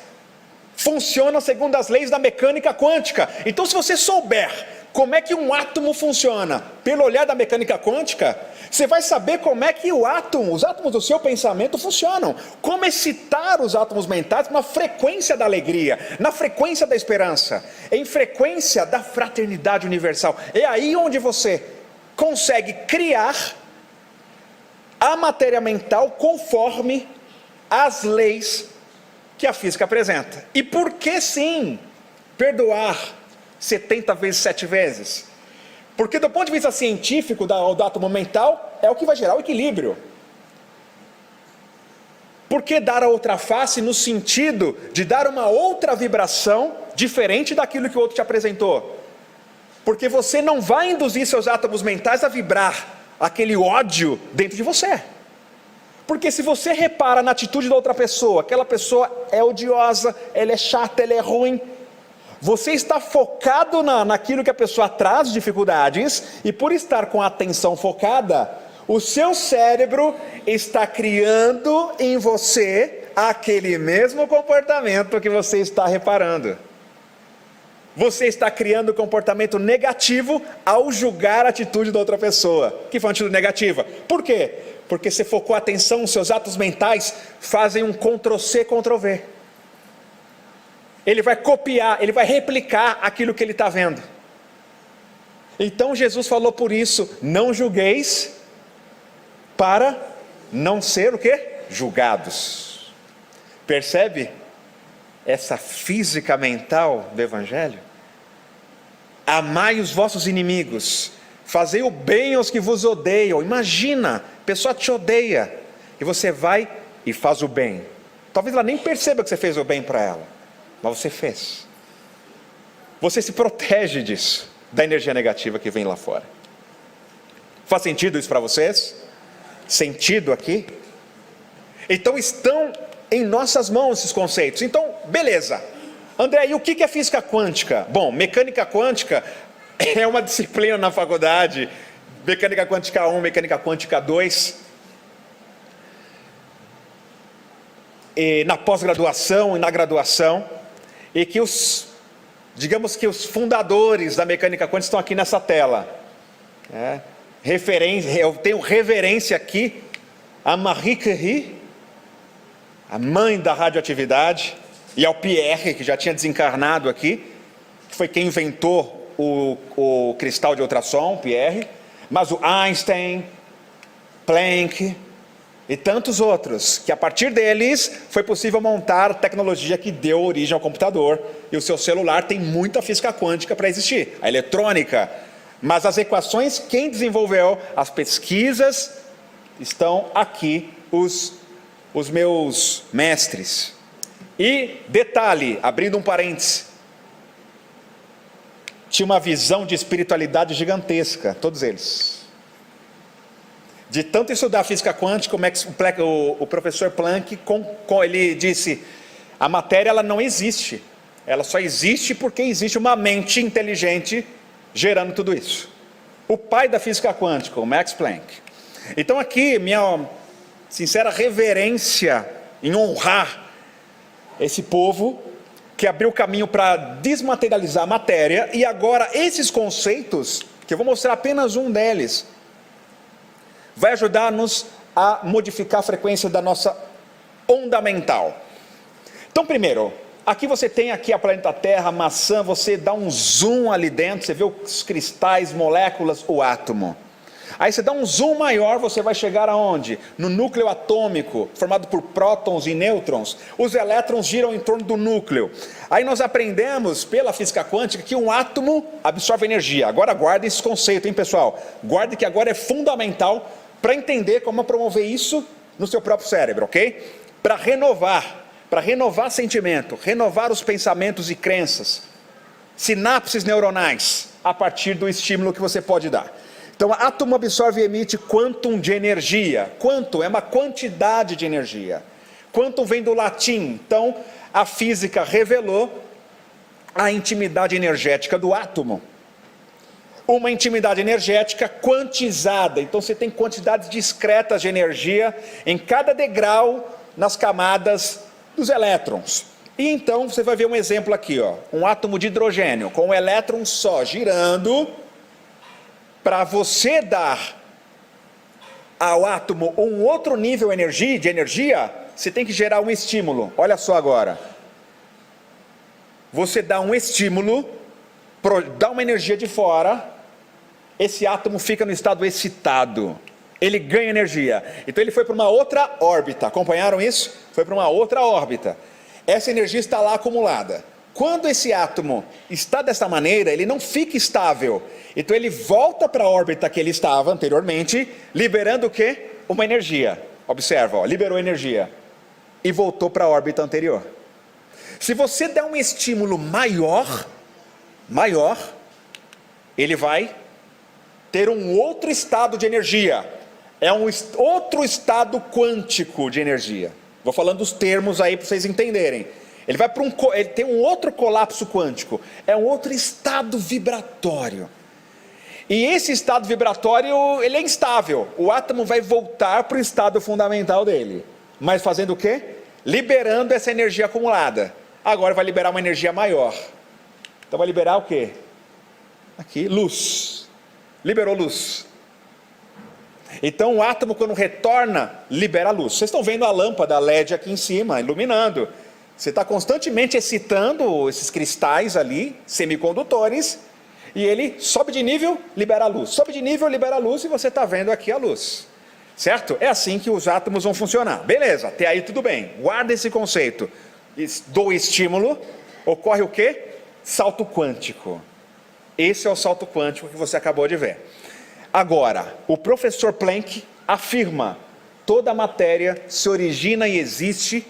funcionam segundo as leis da mecânica quântica. Então, se você souber como é que um átomo funciona pelo olhar da mecânica quântica, você vai saber como é que os átomos do seu pensamento funcionam. Como excitar os átomos mentais na frequência da alegria, na frequência da esperança, em frequência da fraternidade universal. É aí onde você consegue criar a matéria mental conforme as leis que a física apresenta. E por que sim perdoar 70 vezes 7 vezes? Porque do ponto de vista científico do átomo mental, é o que vai gerar o equilíbrio. Por que dar a outra face no sentido de dar uma outra vibração diferente daquilo que o outro te apresentou? Porque você não vai induzir seus átomos mentais a vibrar aquele ódio dentro de você. Porque se você repara na atitude da outra pessoa, aquela pessoa é odiosa, ela é chata, ela é ruim, você está focado naquilo que a pessoa traz de dificuldades, e por estar com a atenção focada, o seu cérebro está criando em você aquele mesmo comportamento que você está reparando. Você está criando comportamento negativo ao julgar a atitude da outra pessoa, que foi uma atitude negativa. Por quê? Porque você focou a atenção, os seus atos mentais fazem um Ctrl+C, Ctrl+V. Ele vai copiar, ele vai replicar aquilo que ele está vendo. Então Jesus falou por isso, não julgueis para não ser o quê? Julgados. Percebe essa física mental do Evangelho? Amai os vossos inimigos, fazei o bem aos que vos odeiam. Imagina, a pessoa te odeia, e você vai e faz o bem. Talvez ela nem perceba que você fez o bem para ela, mas você fez. Você se protege disso, da energia negativa que vem lá fora. Faz sentido isso para vocês? Sentido aqui? Então estão em nossas mãos esses conceitos. Então, beleza. André, e o que é física quântica? Bom, mecânica quântica é uma disciplina na faculdade, mecânica quântica 1, mecânica quântica 2, e na pós-graduação e na graduação, e que digamos que os fundadores da mecânica quântica estão aqui nessa tela. Eu tenho reverência aqui a Marie Curie, a mãe da radioatividade, e ao Pierre, que já tinha desencarnado aqui, que foi quem inventou o cristal de ultrassom, Pierre, mas o Einstein, Planck e tantos outros, que a partir deles foi possível montar tecnologia que deu origem ao computador, e o seu celular tem muita física quântica para existir, a eletrônica, mas as equações, quem desenvolveu as pesquisas estão aqui os meus mestres. E detalhe, abrindo um parêntese, tinha uma visão de espiritualidade gigantesca, todos eles. De tanto estudar física quântica, o professor Planck, ele disse, a matéria ela não existe, ela só existe porque existe uma mente inteligente gerando tudo isso. O pai da física quântica, o Max Planck. Então aqui, minha sincera reverência em honrar esse povo que abriu caminho para desmaterializar a matéria, e agora esses conceitos, que eu vou mostrar apenas um deles, vai ajudar-nos a modificar a frequência da nossa onda mental. Então primeiro, aqui você tem aqui a planeta Terra, a maçã, você dá um zoom ali dentro, você vê os cristais, moléculas, o átomo. Aí você dá um zoom maior, você vai chegar aonde? No núcleo atômico, formado por prótons e nêutrons. Os elétrons giram em torno do núcleo. Aí nós aprendemos, pela física quântica, que um átomo absorve energia. Agora guardem esse conceito, hein, pessoal? Guarde que agora é fundamental para entender como promover isso no seu próprio cérebro, ok? Para renovar sentimento, renovar os pensamentos e crenças, sinapses neuronais, a partir do estímulo que você pode dar. Então, átomo absorve e emite quantum de energia. Quantum é uma quantidade de energia. Quantum vem do latim. Então, a física revelou a intimidade energética do átomo. Uma intimidade energética quantizada. Então, você tem quantidades discretas de energia em cada degrau nas camadas dos elétrons. E então, você vai ver um exemplo aqui, ó, um átomo de hidrogênio com um elétron só girando. Para você dar ao átomo um outro nível de energia, você tem que gerar um estímulo. Olha só agora. Você dá um estímulo, dá uma energia de fora, esse átomo fica no estado excitado. Ele ganha energia. Então ele foi para uma outra órbita. Acompanharam isso? Foi para uma outra órbita. Essa energia está lá acumulada. Quando esse átomo está dessa maneira, ele não fica estável. Então ele volta para a órbita que ele estava anteriormente, liberando o quê? Uma energia. Observa, ó, liberou energia. E voltou para a órbita anterior. Se você der um estímulo maior, ele vai ter um outro estado de energia. É um outro estado quântico de energia. Vou falando os termos aí para vocês entenderem. Ele tem um outro colapso quântico, é um outro estado vibratório. E esse estado vibratório, ele é instável. O átomo vai voltar para o estado fundamental dele. Mas fazendo o quê? Liberando essa energia acumulada. Agora vai liberar uma energia maior. Então vai liberar o quê? Aqui, luz. Liberou luz. Então o átomo, quando retorna, libera luz. Vocês estão vendo a lâmpada LED aqui em cima, iluminando. Você está constantemente excitando esses cristais ali, semicondutores, e ele sobe de nível, libera a luz. Sobe de nível, libera a luz, e você está vendo aqui a luz. Certo? É assim que os átomos vão funcionar. Beleza, até aí tudo bem. Guarda esse conceito. Do estímulo, ocorre o quê? Salto quântico. Esse é o salto quântico que você acabou de ver. Agora, o professor Planck afirma: toda a matéria se origina e existe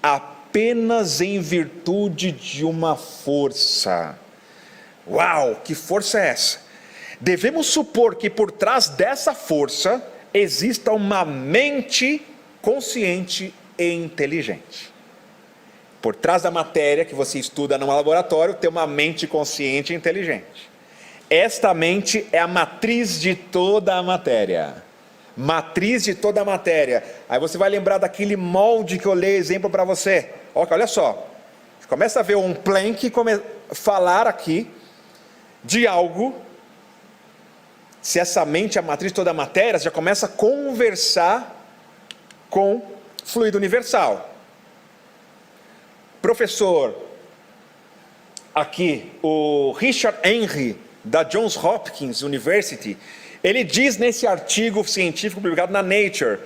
apenas em virtude de uma força. Uau, que força é essa? Devemos supor que por trás dessa força exista uma mente consciente e inteligente. Por trás da matéria que você estuda no laboratório, tem uma mente consciente e inteligente. Esta mente é a matriz de toda a matéria. Matriz de toda a matéria. Aí você vai lembrar daquele molde que eu dei exemplo para você. Olha só. Você começa a ver um Planck falar aqui de algo. Se essa mente é a matriz de toda a matéria, você já começa a conversar com fluido universal. Professor, aqui, o Richard Henry, da Johns Hopkins University, ele diz nesse artigo científico publicado na Nature,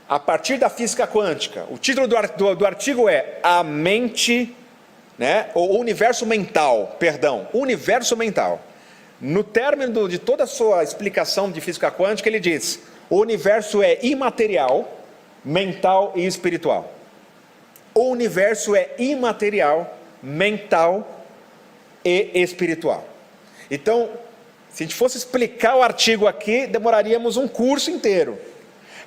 a partir da física quântica, o título do artigo é A Mente, o Universo Mental, Universo Mental. No término de toda a sua explicação de física quântica, ele diz: O universo é imaterial, mental e espiritual. O universo é imaterial, mental e espiritual. Então, se a gente fosse explicar o artigo aqui, demoraríamos um curso inteiro.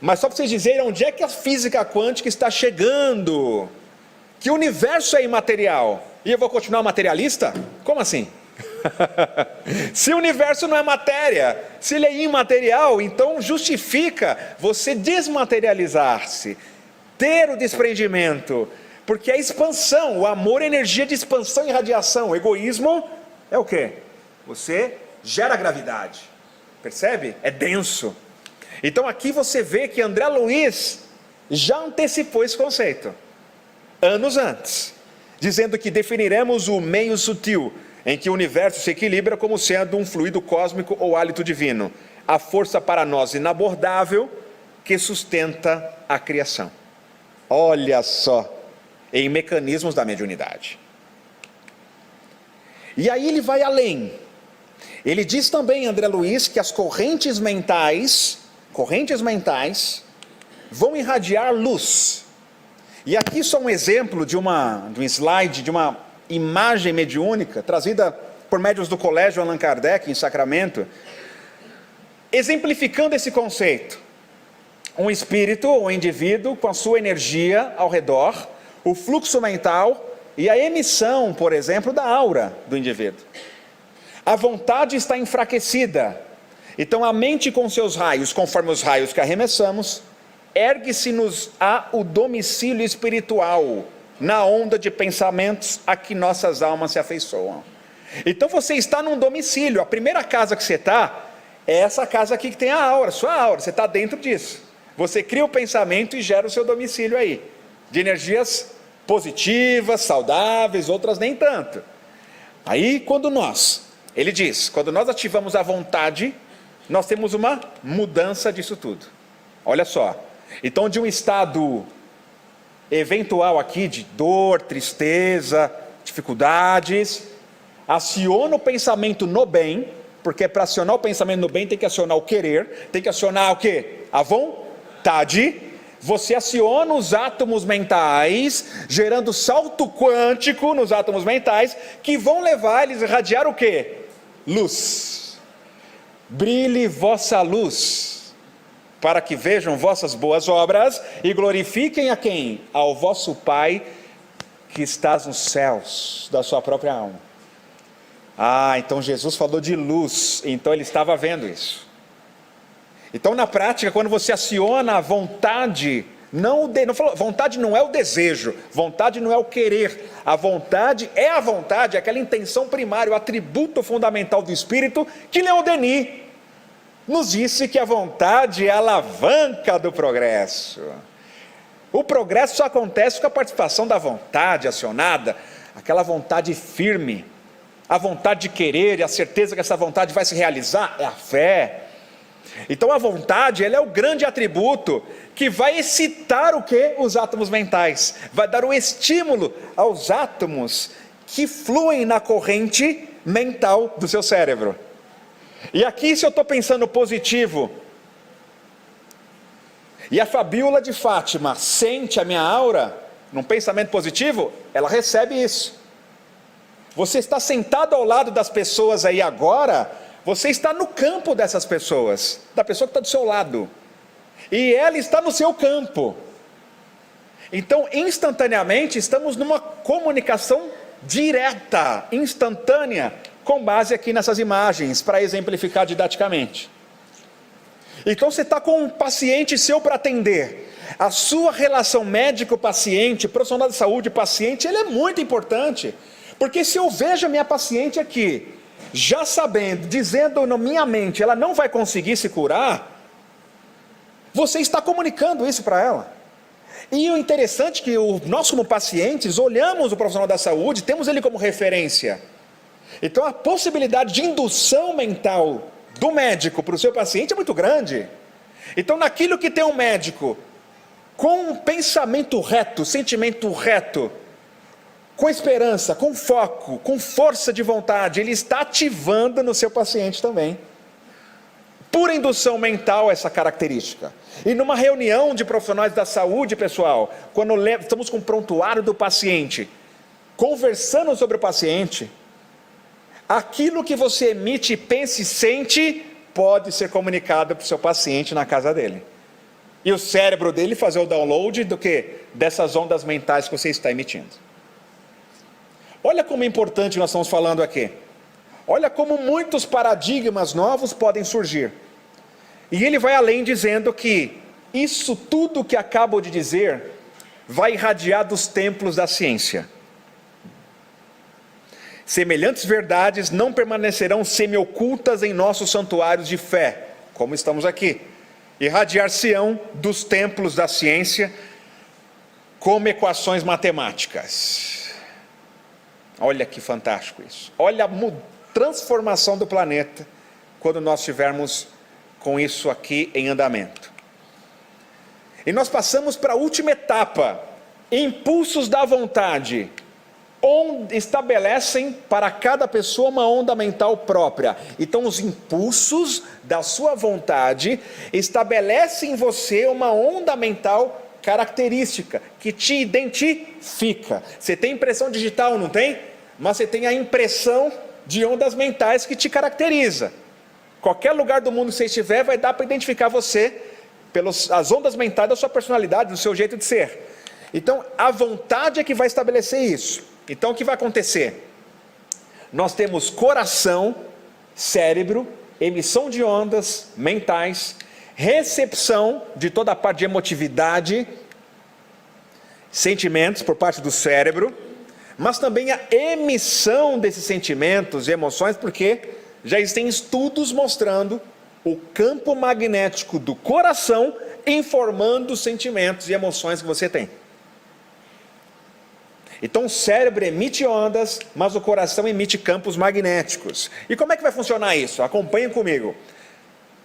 Mas só para vocês dizerem onde é que a física quântica está chegando. Que o universo é imaterial. E eu vou continuar materialista? Como assim? Se o universo não é matéria, se ele é imaterial, então justifica você desmaterializar-se, ter o desprendimento, porque a expansão, o amor é energia de expansão e radiação. O egoísmo é o quê? Você gera gravidade, percebe? É denso. Então aqui você vê que André Luiz já antecipou esse conceito, anos antes, dizendo que definiremos o meio sutil, em que o universo se equilibra como sendo um fluido cósmico ou hálito divino, a força para nós inabordável que sustenta a criação. Olha só, em mecanismos da mediunidade. E aí ele vai além. Ele diz também, André Luiz, que as correntes mentais vão irradiar luz. E aqui só um exemplo de um slide, de uma imagem mediúnica, trazida por médiuns do Colégio Allan Kardec, em Sacramento, exemplificando esse conceito. Um espírito, um indivíduo, com a sua energia ao redor, o fluxo mental e a emissão, por exemplo, da aura do indivíduo. A vontade está enfraquecida, então a mente com seus raios, conforme os raios que arremessamos, ergue-se-nos o domicílio espiritual, na onda de pensamentos a que nossas almas se afeiçoam. Então você está num domicílio, a primeira casa que você está, é essa casa aqui que tem a aura, sua aura, você está dentro disso. Você cria o pensamento e gera o seu domicílio aí, de energias positivas, saudáveis, outras nem tanto. Aí ele diz, quando nós ativamos a vontade, nós temos uma mudança disso tudo. Olha só, então de um estado eventual aqui de dor, tristeza, dificuldades, aciona o pensamento no bem, porque para acionar o pensamento no bem tem que acionar o querer, tem que acionar o quê? A vontade. Você aciona os átomos mentais, gerando salto quântico nos átomos mentais, que vão levar eles a irradiar o quê? Luz. Brilhe vossa luz, para que vejam vossas boas obras e glorifiquem a quem? Ao vosso Pai que estás nos céus, da sua própria alma. Então Jesus falou de luz, então ele estava vendo isso. Então na prática, quando você aciona a vontade, vontade não é o desejo, vontade não é o querer, a vontade, é aquela intenção primária, o atributo fundamental do Espírito, que Leon Denis nos disse que a vontade é a alavanca do progresso. O progresso só acontece com a participação da vontade acionada, aquela vontade firme, a vontade de querer e a certeza que essa vontade vai se realizar, é a fé. Então a vontade, ela é o grande atributo que vai excitar o quê? Os átomos mentais, vai dar um estímulo aos átomos que fluem na corrente mental do seu cérebro. E aqui, se eu estou pensando positivo, e a Fabíola de Fátima sente a minha aura, num pensamento positivo, ela recebe isso. Você está sentado ao lado das pessoas aí agora, você está no campo dessas pessoas, da pessoa que está do seu lado, e ela está no seu campo. Então, instantaneamente, estamos numa comunicação direta, instantânea, com base aqui nessas imagens, para exemplificar didaticamente. Então você está com um paciente seu para atender. A sua relação médico-paciente, profissional de saúde-paciente, ele é muito importante. Porque se eu vejo a minha paciente aqui, já sabendo, dizendo na minha mente, ela não vai conseguir se curar, você está comunicando isso para ela. E o interessante é que nós como pacientes, olhamos o profissional da saúde, temos ele como referência. Então a possibilidade de indução mental do médico para o seu paciente é muito grande. Então naquilo que tem um médico, com um pensamento reto, sentimento reto, com esperança, com foco, com força de vontade, ele está ativando no seu paciente também. por indução mental, essa característica. E numa reunião de profissionais da saúde, pessoal, quando estamos com o prontuário do paciente, conversando sobre o paciente, aquilo que você emite, pensa e sente, pode ser comunicado para o seu paciente na casa dele. E o cérebro dele fazer o download do que? Dessas ondas mentais que você está emitindo. Olha como é importante nós estamos falando aqui. Olha como muitos paradigmas novos podem surgir. E ele vai além dizendo que isso tudo que acabo de dizer vai irradiar dos templos da ciência. Semelhantes verdades não permanecerão semi-ocultas em nossos santuários de fé, como estamos aqui. Irradiar-se-ão dos templos da ciência como equações matemáticas. Olha que fantástico isso. Olha a transformação do planeta quando nós estivermos com isso aqui em andamento. E nós passamos para a última etapa. Impulsos da vontade estabelecem para cada pessoa uma onda mental própria. Então os impulsos da sua vontade estabelecem em você uma onda mental característica, que te identifica. Você tem impressão digital, não tem? Mas você tem a impressão de ondas mentais que te caracteriza. Qualquer lugar do mundo que você estiver, vai dar para identificar você pelas ondas mentais da sua personalidade, do seu jeito de ser. Então, a vontade é que vai estabelecer isso. Então, o que vai acontecer? Nós temos coração, cérebro, emissão de ondas mentais, recepção de toda a parte de emotividade, sentimentos por parte do cérebro, mas também a emissão desses sentimentos e emoções, porque já existem estudos mostrando o campo magnético do coração informando os sentimentos e emoções que você tem. Então o cérebro emite ondas, mas o coração emite campos magnéticos. E como é que vai funcionar isso? Acompanhem comigo.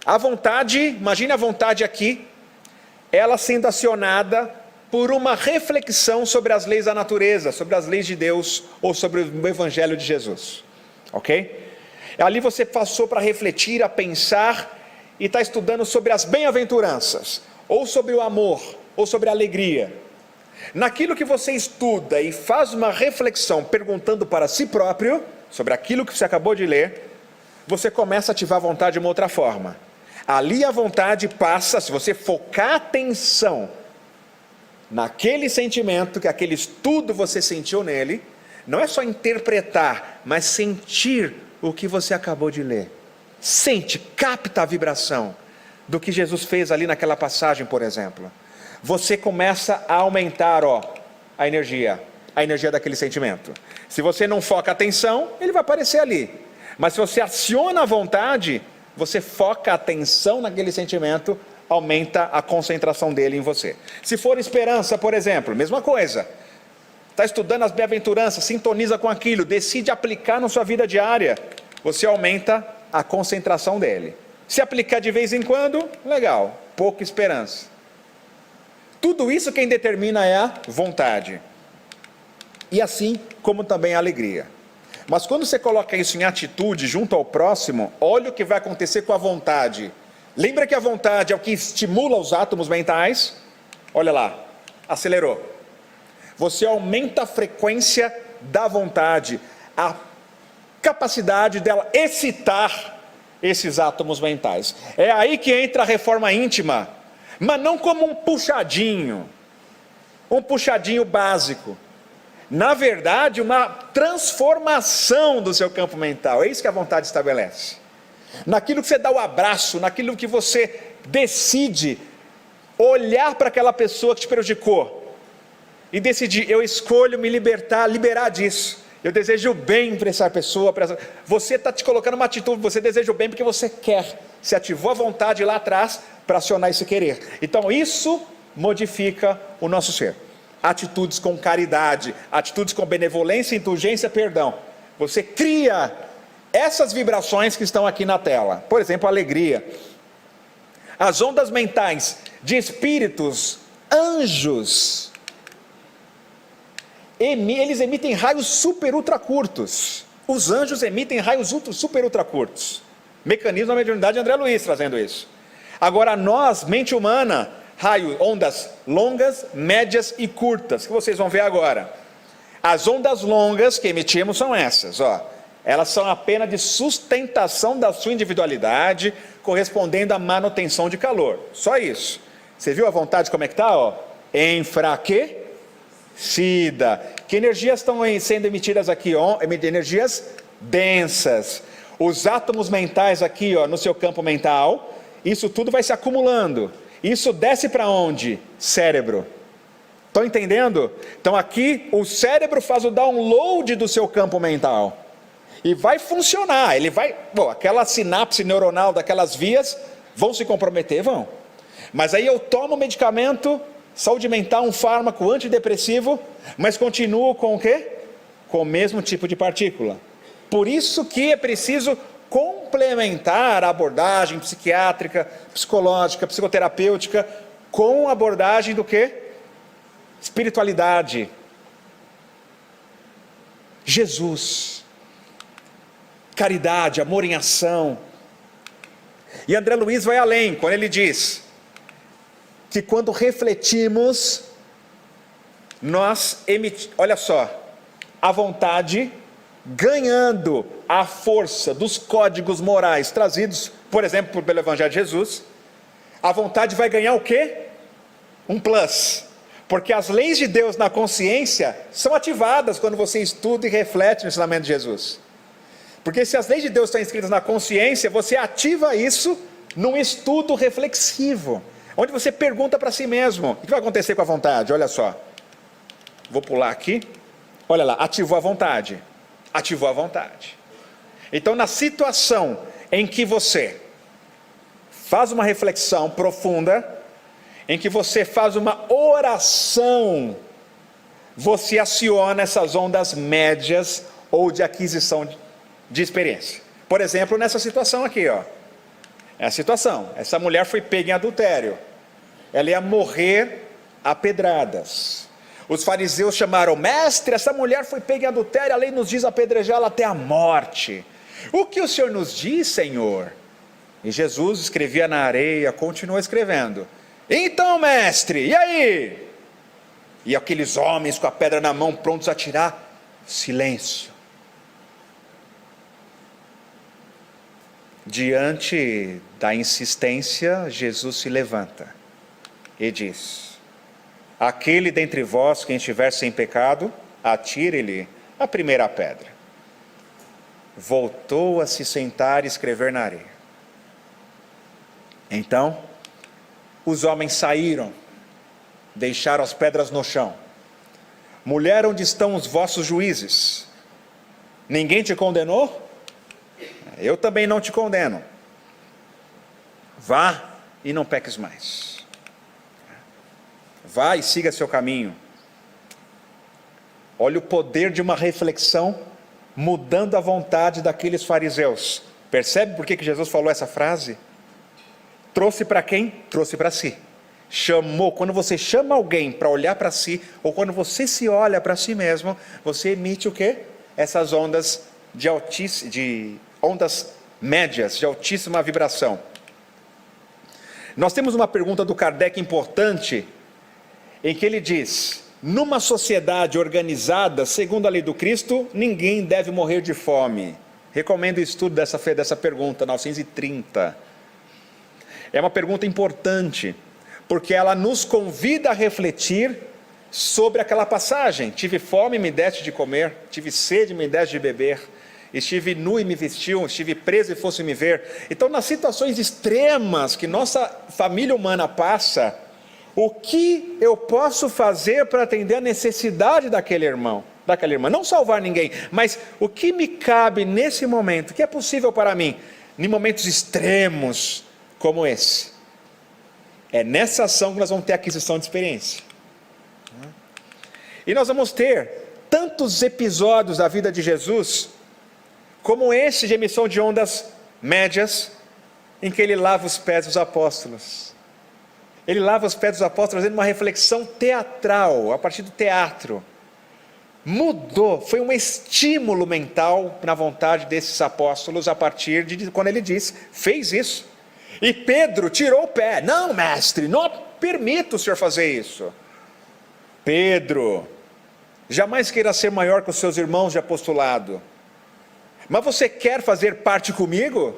A vontade, imagine a vontade aqui, ela sendo acionada por uma reflexão sobre as leis da natureza, sobre as leis de Deus, ou sobre o Evangelho de Jesus. Ok? Ali você passou para refletir, a pensar, e está estudando sobre as bem-aventuranças, ou sobre o amor, ou sobre a alegria. Naquilo que você estuda e faz uma reflexão perguntando para si próprio, sobre aquilo que você acabou de ler, você começa a ativar a vontade de uma outra forma. Ali a vontade passa, se você focar a atenção naquele sentimento, que aquele estudo você sentiu nele, não é só interpretar, mas sentir o que você acabou de ler. Sente, capta a vibração do que Jesus fez ali naquela passagem, por exemplo. Você começa a aumentar a energia daquele sentimento. Se você não foca a atenção, ele vai aparecer ali. Mas se você aciona a vontade, você foca a atenção naquele sentimento, aumenta a concentração dele em você. Se for esperança, por exemplo, mesma coisa. Está estudando as bem-aventuranças, sintoniza com aquilo, decide aplicar na sua vida diária, você aumenta a concentração dele. Se aplicar de vez em quando, legal, pouca esperança. Tudo isso quem determina é a vontade. E assim como também a alegria. Mas quando você coloca isso em atitude junto ao próximo, olha o que vai acontecer com a vontade. Lembra que a vontade é o que estimula os átomos mentais? Olha lá, acelerou. Você aumenta a frequência da vontade, a capacidade dela excitar esses átomos mentais. É aí que entra a reforma íntima, mas não como um puxadinho básico. Na verdade, uma transformação do seu campo mental. É isso que a vontade estabelece. Naquilo que você dá o abraço, naquilo que você decide olhar para aquela pessoa que te prejudicou e decidir, eu escolho me liberar disso. Eu desejo o bem para essa pessoa. Você está te colocando uma atitude, você deseja o bem porque você quer. Você ativou a vontade lá atrás para acionar esse querer. Então isso modifica o nosso ser. Atitudes com caridade, atitudes com benevolência, indulgência, perdão. Você cria essas vibrações que estão aqui na tela. Por exemplo, a alegria. As ondas mentais de espíritos, anjos, eles emitem raios super ultra curtos. Os anjos emitem raios super ultra curtos. Mecanismo da mediunidade de André Luiz trazendo isso. Agora nós, mente humana, raio, ondas longas, médias e curtas, que vocês vão ver agora. As ondas longas que emitimos são essas, ó. Elas são apenas de sustentação da sua individualidade, correspondendo à manutenção de calor. Só isso. Você viu a vontade como é que está? Ó? Enfraquecida. Que energias estão sendo emitidas aqui? Energias densas. Os átomos mentais aqui, ó, no seu campo mental, isso tudo vai se acumulando. Isso desce para onde? Cérebro. Estão entendendo? Então aqui o cérebro faz o download do seu campo mental. E vai funcionar, ele vai, aquela sinapse neuronal daquelas vias vão se comprometer, vão. Mas aí eu tomo medicamento, saúde mental, um fármaco antidepressivo, mas continuo com o quê? Com o mesmo tipo de partícula. Por isso que é preciso complementar a abordagem psiquiátrica, psicológica, psicoterapêutica, com a abordagem do quê? Espiritualidade. Jesus. Caridade, amor em ação. E André Luiz vai além, quando ele diz que quando refletimos, nós olha só, a vontade ganhando a força dos códigos morais trazidos, por exemplo, pelo Evangelho de Jesus, a vontade vai ganhar o quê? Um plus, porque as leis de Deus na consciência são ativadas quando você estuda e reflete no ensinamento de Jesus. Porque se as leis de Deus estão escritas na consciência, você ativa isso num estudo reflexivo, onde você pergunta para si mesmo, o que vai acontecer com a vontade? Olha só, vou pular aqui, olha lá, ativou a vontade, ativou a vontade. Então na situação em que você faz uma reflexão profunda, em que você faz uma oração, você aciona essas ondas médias ou de aquisição de experiência. Por exemplo, nessa situação aqui, ó. É a situação, essa mulher foi pega em adultério, ela ia morrer a pedradas. Os fariseus chamaram: mestre, essa mulher foi pega em adultério, a lei nos diz apedrejá-la até a morte. O que o senhor nos diz, Senhor? E Jesus escrevia na areia, continuou escrevendo. Então, mestre, e aí? E aqueles homens com a pedra na mão, prontos a atirar, silêncio. Diante da insistência, Jesus se levanta e diz: aquele dentre vós quem estiver sem pecado, atire-lhe a primeira pedra. Voltou a se sentar e escrever na areia. Então, os homens saíram, deixaram as pedras no chão. Mulher, onde estão os vossos juízes? Ninguém te condenou? Eu também não te condeno. Vá e não peques mais. Vá e siga seu caminho. Olha o poder de uma reflexão mudando a vontade daqueles fariseus. Percebe por que Jesus falou essa frase? Trouxe para quem? Trouxe para si. Chamou. Quando você chama alguém para olhar para si, ou quando você se olha para si mesmo, você emite o quê? Essas ondas de ondas médias, de altíssima vibração. Nós temos uma pergunta do Kardec importante, em que ele diz: numa sociedade organizada, segundo a lei do Cristo, ninguém deve morrer de fome. Recomendo o estudo dessa pergunta, 930. É uma pergunta importante, porque ela nos convida a refletir sobre aquela passagem: tive fome e me deste de comer, tive sede e me deste de beber, estive nu e me vestiu, estive preso e fosse me ver. Então, nas situações extremas que nossa família humana passa, o que eu posso fazer para atender a necessidade daquele irmão, daquela irmã? Não salvar ninguém, mas o que me cabe nesse momento, o que é possível para mim, em momentos extremos como esse? É nessa ação que nós vamos ter aquisição de experiência. E nós vamos ter tantos episódios da vida de Jesus, como esse de emissão de ondas médias, em que ele lava os pés dos apóstolos. Ele lava os pés dos apóstolos, fazendo uma reflexão teatral, a partir do teatro. mudou, foi um estímulo mental na vontade desses apóstolos a partir de quando ele fez isso. E Pedro tirou o pé: não, mestre, não permita o senhor fazer isso. Pedro, jamais queira ser maior que os seus irmãos de apostolado. Mas você quer fazer parte comigo?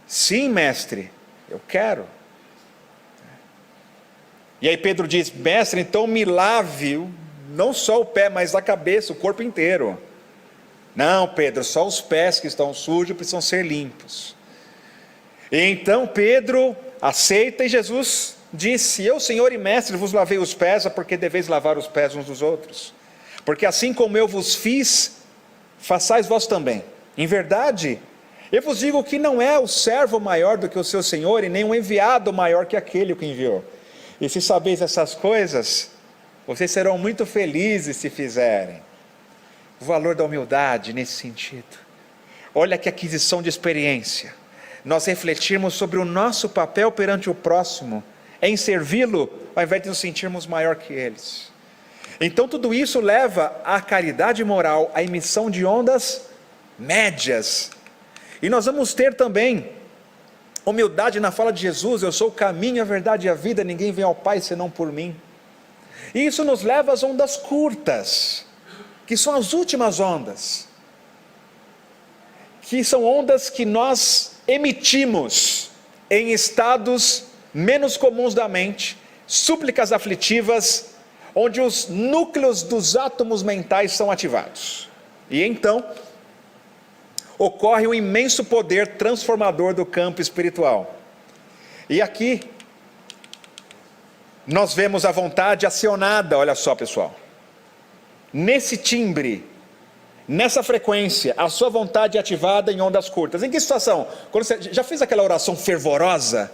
Sim, mestre, eu quero. E aí Pedro diz: mestre, então me lave, não só o pé, mas a cabeça, o corpo inteiro. Não, Pedro, só os pés que estão sujos precisam ser limpos. E então Pedro aceita, e Jesus disse: eu, Senhor e mestre, vos lavei os pés, é porque deveis lavar os pés uns dos outros. Porque assim como eu vos fiz, façais vós também. Em verdade, eu vos digo que não é o servo maior do que o seu senhor, e nem o enviado maior que aquele que enviou. E se sabeis essas coisas, vocês serão muito felizes se fizerem. O valor da humildade nesse sentido. Olha que aquisição de experiência. Nós refletirmos sobre o nosso papel perante o próximo, em servi-lo, ao invés de nos sentirmos maior que eles. Então tudo isso leva à caridade moral, à emissão de ondas médias. E nós vamos ter também humildade na fala de Jesus: eu sou o caminho, a verdade e a vida, ninguém vem ao Pai senão por mim. E isso nos leva às ondas curtas, que são as últimas ondas, que são ondas que nós emitimos em estados menos comuns da mente, súplicas aflitivas, onde os núcleos dos átomos mentais são ativados. E então ocorre um imenso poder transformador do campo espiritual. E aqui nós vemos a vontade acionada, olha só, pessoal. Nesse timbre, nessa frequência, a sua vontade ativada em ondas curtas. Em que situação? Quando você já fez aquela oração fervorosa,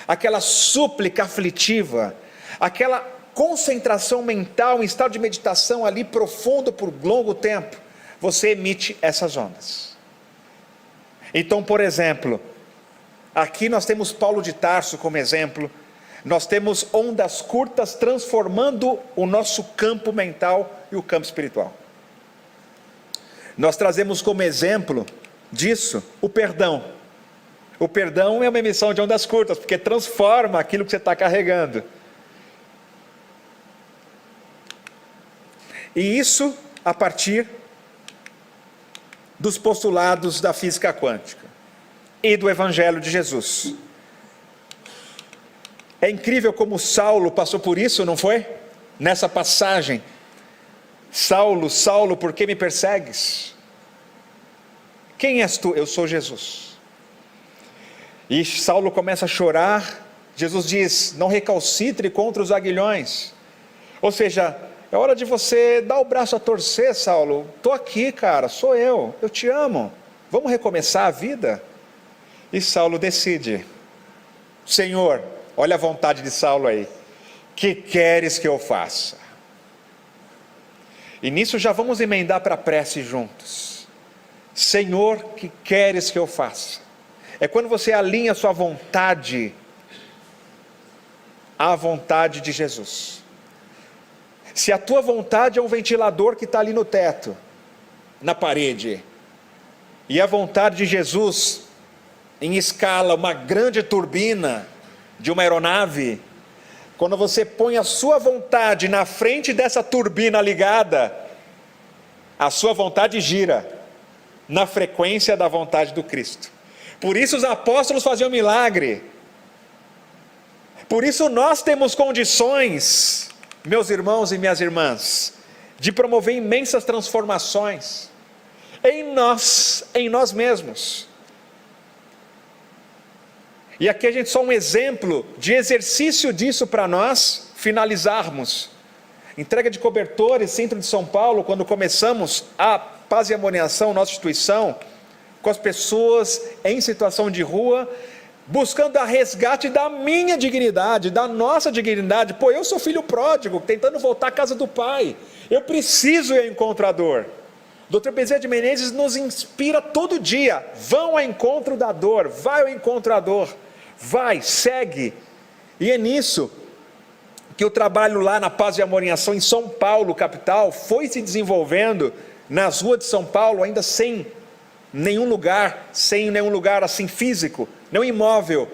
aquela súplica aflitiva, aquela concentração mental em estado de meditação ali profundo por longo tempo, você emite essas ondas. Então, por exemplo, aqui nós temos Paulo de Tarso como exemplo. Nós temos ondas curtas transformando o nosso campo mental e o campo espiritual. Nós trazemos como exemplo disso o perdão. O perdão é uma emissão de ondas curtas, porque transforma aquilo que você está carregando. E isso a partir dos postulados da física quântica e do Evangelho de Jesus. É incrível como Saulo passou por isso, não foi? Nessa passagem: Saulo, Saulo, por que me persegues? Quem és tu? Eu sou Jesus. E Saulo começa a chorar. Jesus diz: não recalcitre contra os aguilhões. Ou seja, é hora de você dar o braço a torcer, Saulo. Estou aqui, cara, sou eu te amo, vamos recomeçar a vida? E Saulo decide: Senhor, olha a vontade de Saulo aí, que queres que eu faça? E nisso já vamos emendar para a prece juntos. Senhor, que queres que eu faça? É quando você alinha a sua vontade à vontade de Jesus. Se a tua vontade é um ventilador que está ali no teto, na parede, e a vontade de Jesus, em escala, uma grande turbina de uma aeronave, quando você põe a sua vontade na frente dessa turbina ligada, a sua vontade gira na frequência da vontade do Cristo. Por isso os apóstolos faziam milagre. Por isso nós temos condições, meus irmãos e minhas irmãs, de promover imensas transformações em nós mesmos. E aqui a gente só um exemplo de exercício disso para nós finalizarmos. Entrega de cobertores, Centro de São Paulo, quando começamos a Paz e Harmoniação, nossa instituição, com as pessoas em situação de rua, buscando a resgate da minha dignidade, da nossa dignidade. Pô, eu sou filho pródigo, tentando voltar à casa do pai, eu preciso ir ao encontrador. Dr. Bezerra de Menezes nos inspira todo dia: vão ao encontro da dor, vai ao encontrador, vai, segue. E é nisso que o trabalho lá na Paz e Amor em Ação, em São Paulo, capital, foi se desenvolvendo nas ruas de São Paulo, ainda sem nenhum lugar assim físico, nenhum imóvel.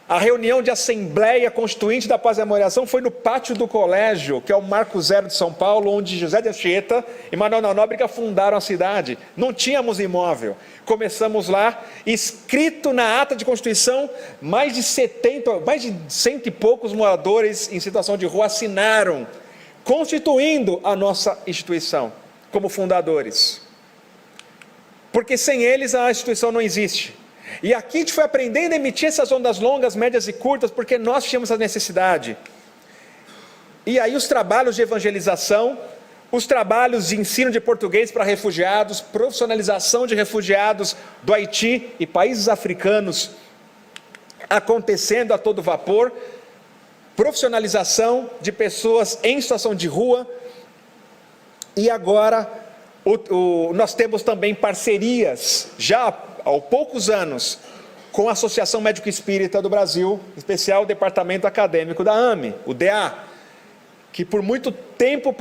A reunião de Assembleia Constituinte da Paz e Amor em Ação foi no pátio do colégio, que é o Marco Zero de São Paulo, onde José de Anchieta e Manuel Nóbrega fundaram a cidade. Não tínhamos imóvel. Começamos lá, escrito na ata de Constituição, mais de 100 e poucos moradores em situação de rua assinaram, constituindo a nossa instituição como fundadores. Porque sem eles a instituição não existe. E aqui a gente foi aprendendo a emitir essas ondas longas, médias e curtas, porque nós tínhamos a necessidade. E aí os trabalhos de evangelização, os trabalhos de ensino de português para refugiados, profissionalização de refugiados do Haiti e países africanos, acontecendo a todo vapor, profissionalização de pessoas em situação de rua, e agora nós temos também parcerias, já há poucos anos, com a Associação Médico Espírita do Brasil, em especial o Departamento Acadêmico da AME, o DA, que por muito tempo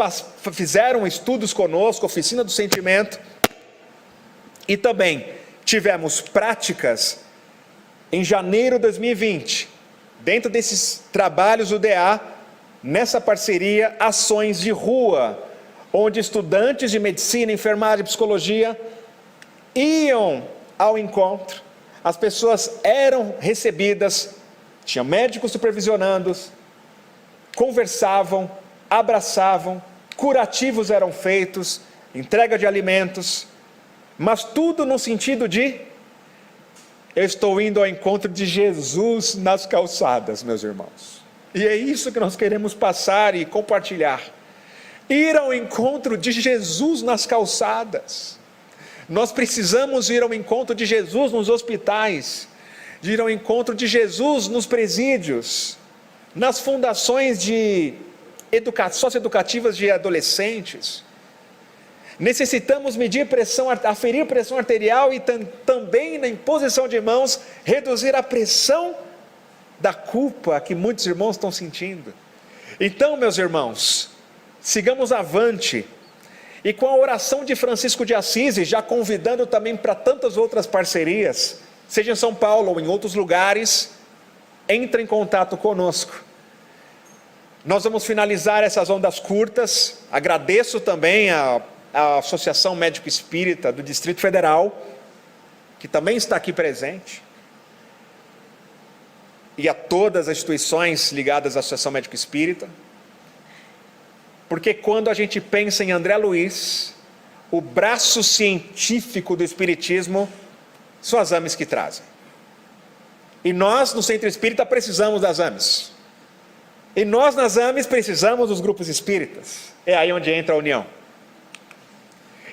fizeram estudos conosco, Oficina do Sentimento, e também tivemos práticas em janeiro de 2020, dentro desses trabalhos do DA, nessa parceria, ações de rua, onde estudantes de medicina, enfermagem, psicologia iam ao encontro, as pessoas eram recebidas, tinha médicos supervisionando, conversavam, abraçavam, curativos eram feitos, entrega de alimentos, mas tudo no sentido de: eu estou indo ao encontro de Jesus nas calçadas, meus irmãos. E é isso que nós queremos passar e compartilhar. Ir ao encontro de Jesus nas calçadas. Nós precisamos ir ao encontro de Jesus nos hospitais, de ir ao encontro de Jesus nos presídios, nas fundações de socioeducativas de adolescentes. Necessitamos aferir pressão arterial e também, na imposição de mãos, reduzir a pressão da culpa que muitos irmãos estão sentindo. Então, meus irmãos, sigamos avante, e com a oração de Francisco de Assis, já convidando também para tantas outras parcerias, seja em São Paulo ou em outros lugares, entre em contato conosco. Nós vamos finalizar essas ondas curtas. Agradeço também a Associação Médico Espírita do Distrito Federal, que também está aqui presente, e a todas as instituições ligadas à Associação Médico Espírita, porque quando a gente pensa em André Luiz, o braço científico do Espiritismo, são as AMES que trazem. E nós, no Centro Espírita, precisamos das AMES. E nós, nas AMES, precisamos dos grupos espíritas. É aí onde entra a união.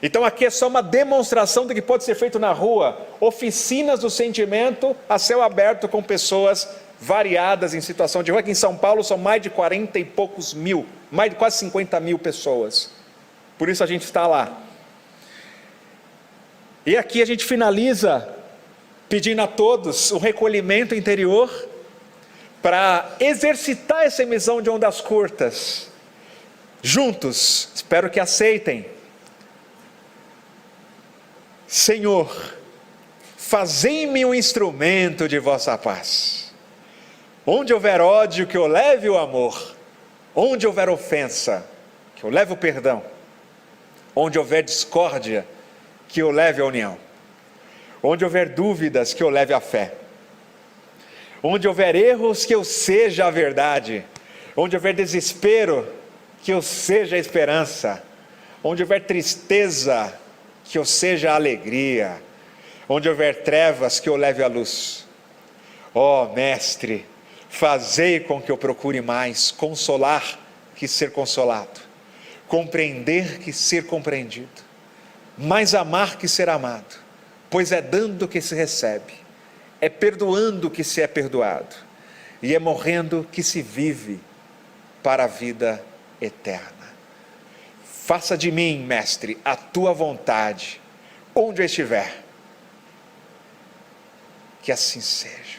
Então aqui é só uma demonstração do que pode ser feito na rua. Oficinas do sentimento a céu aberto com pessoas variadas em situação de rua. Aqui em São Paulo são mais de 40 e poucos mil, mais de quase 50 mil pessoas. Por isso a gente está lá. E aqui a gente finaliza pedindo a todos o recolhimento interior para exercitar essa emissão de ondas curtas. Juntos, espero que aceitem. Senhor, fazei-me um instrumento de vossa paz. Onde houver ódio, que eu leve o amor. Onde houver ofensa, que eu leve o perdão. Onde houver discórdia, que eu leve a união. Onde houver dúvidas, que eu leve a fé. Onde houver erros, que eu seja a verdade. Onde houver desespero, que eu seja a esperança. Onde houver tristeza, que eu seja a alegria. Onde houver trevas, que eu leve a luz. Ó Mestre, fazei com que eu procure mais consolar que ser consolado, compreender que ser compreendido, mais amar que ser amado, pois é dando que se recebe, é perdoando que se é perdoado, e é morrendo que se vive para a vida eterna. Faça de mim, Mestre, a tua vontade, onde eu estiver, que assim seja.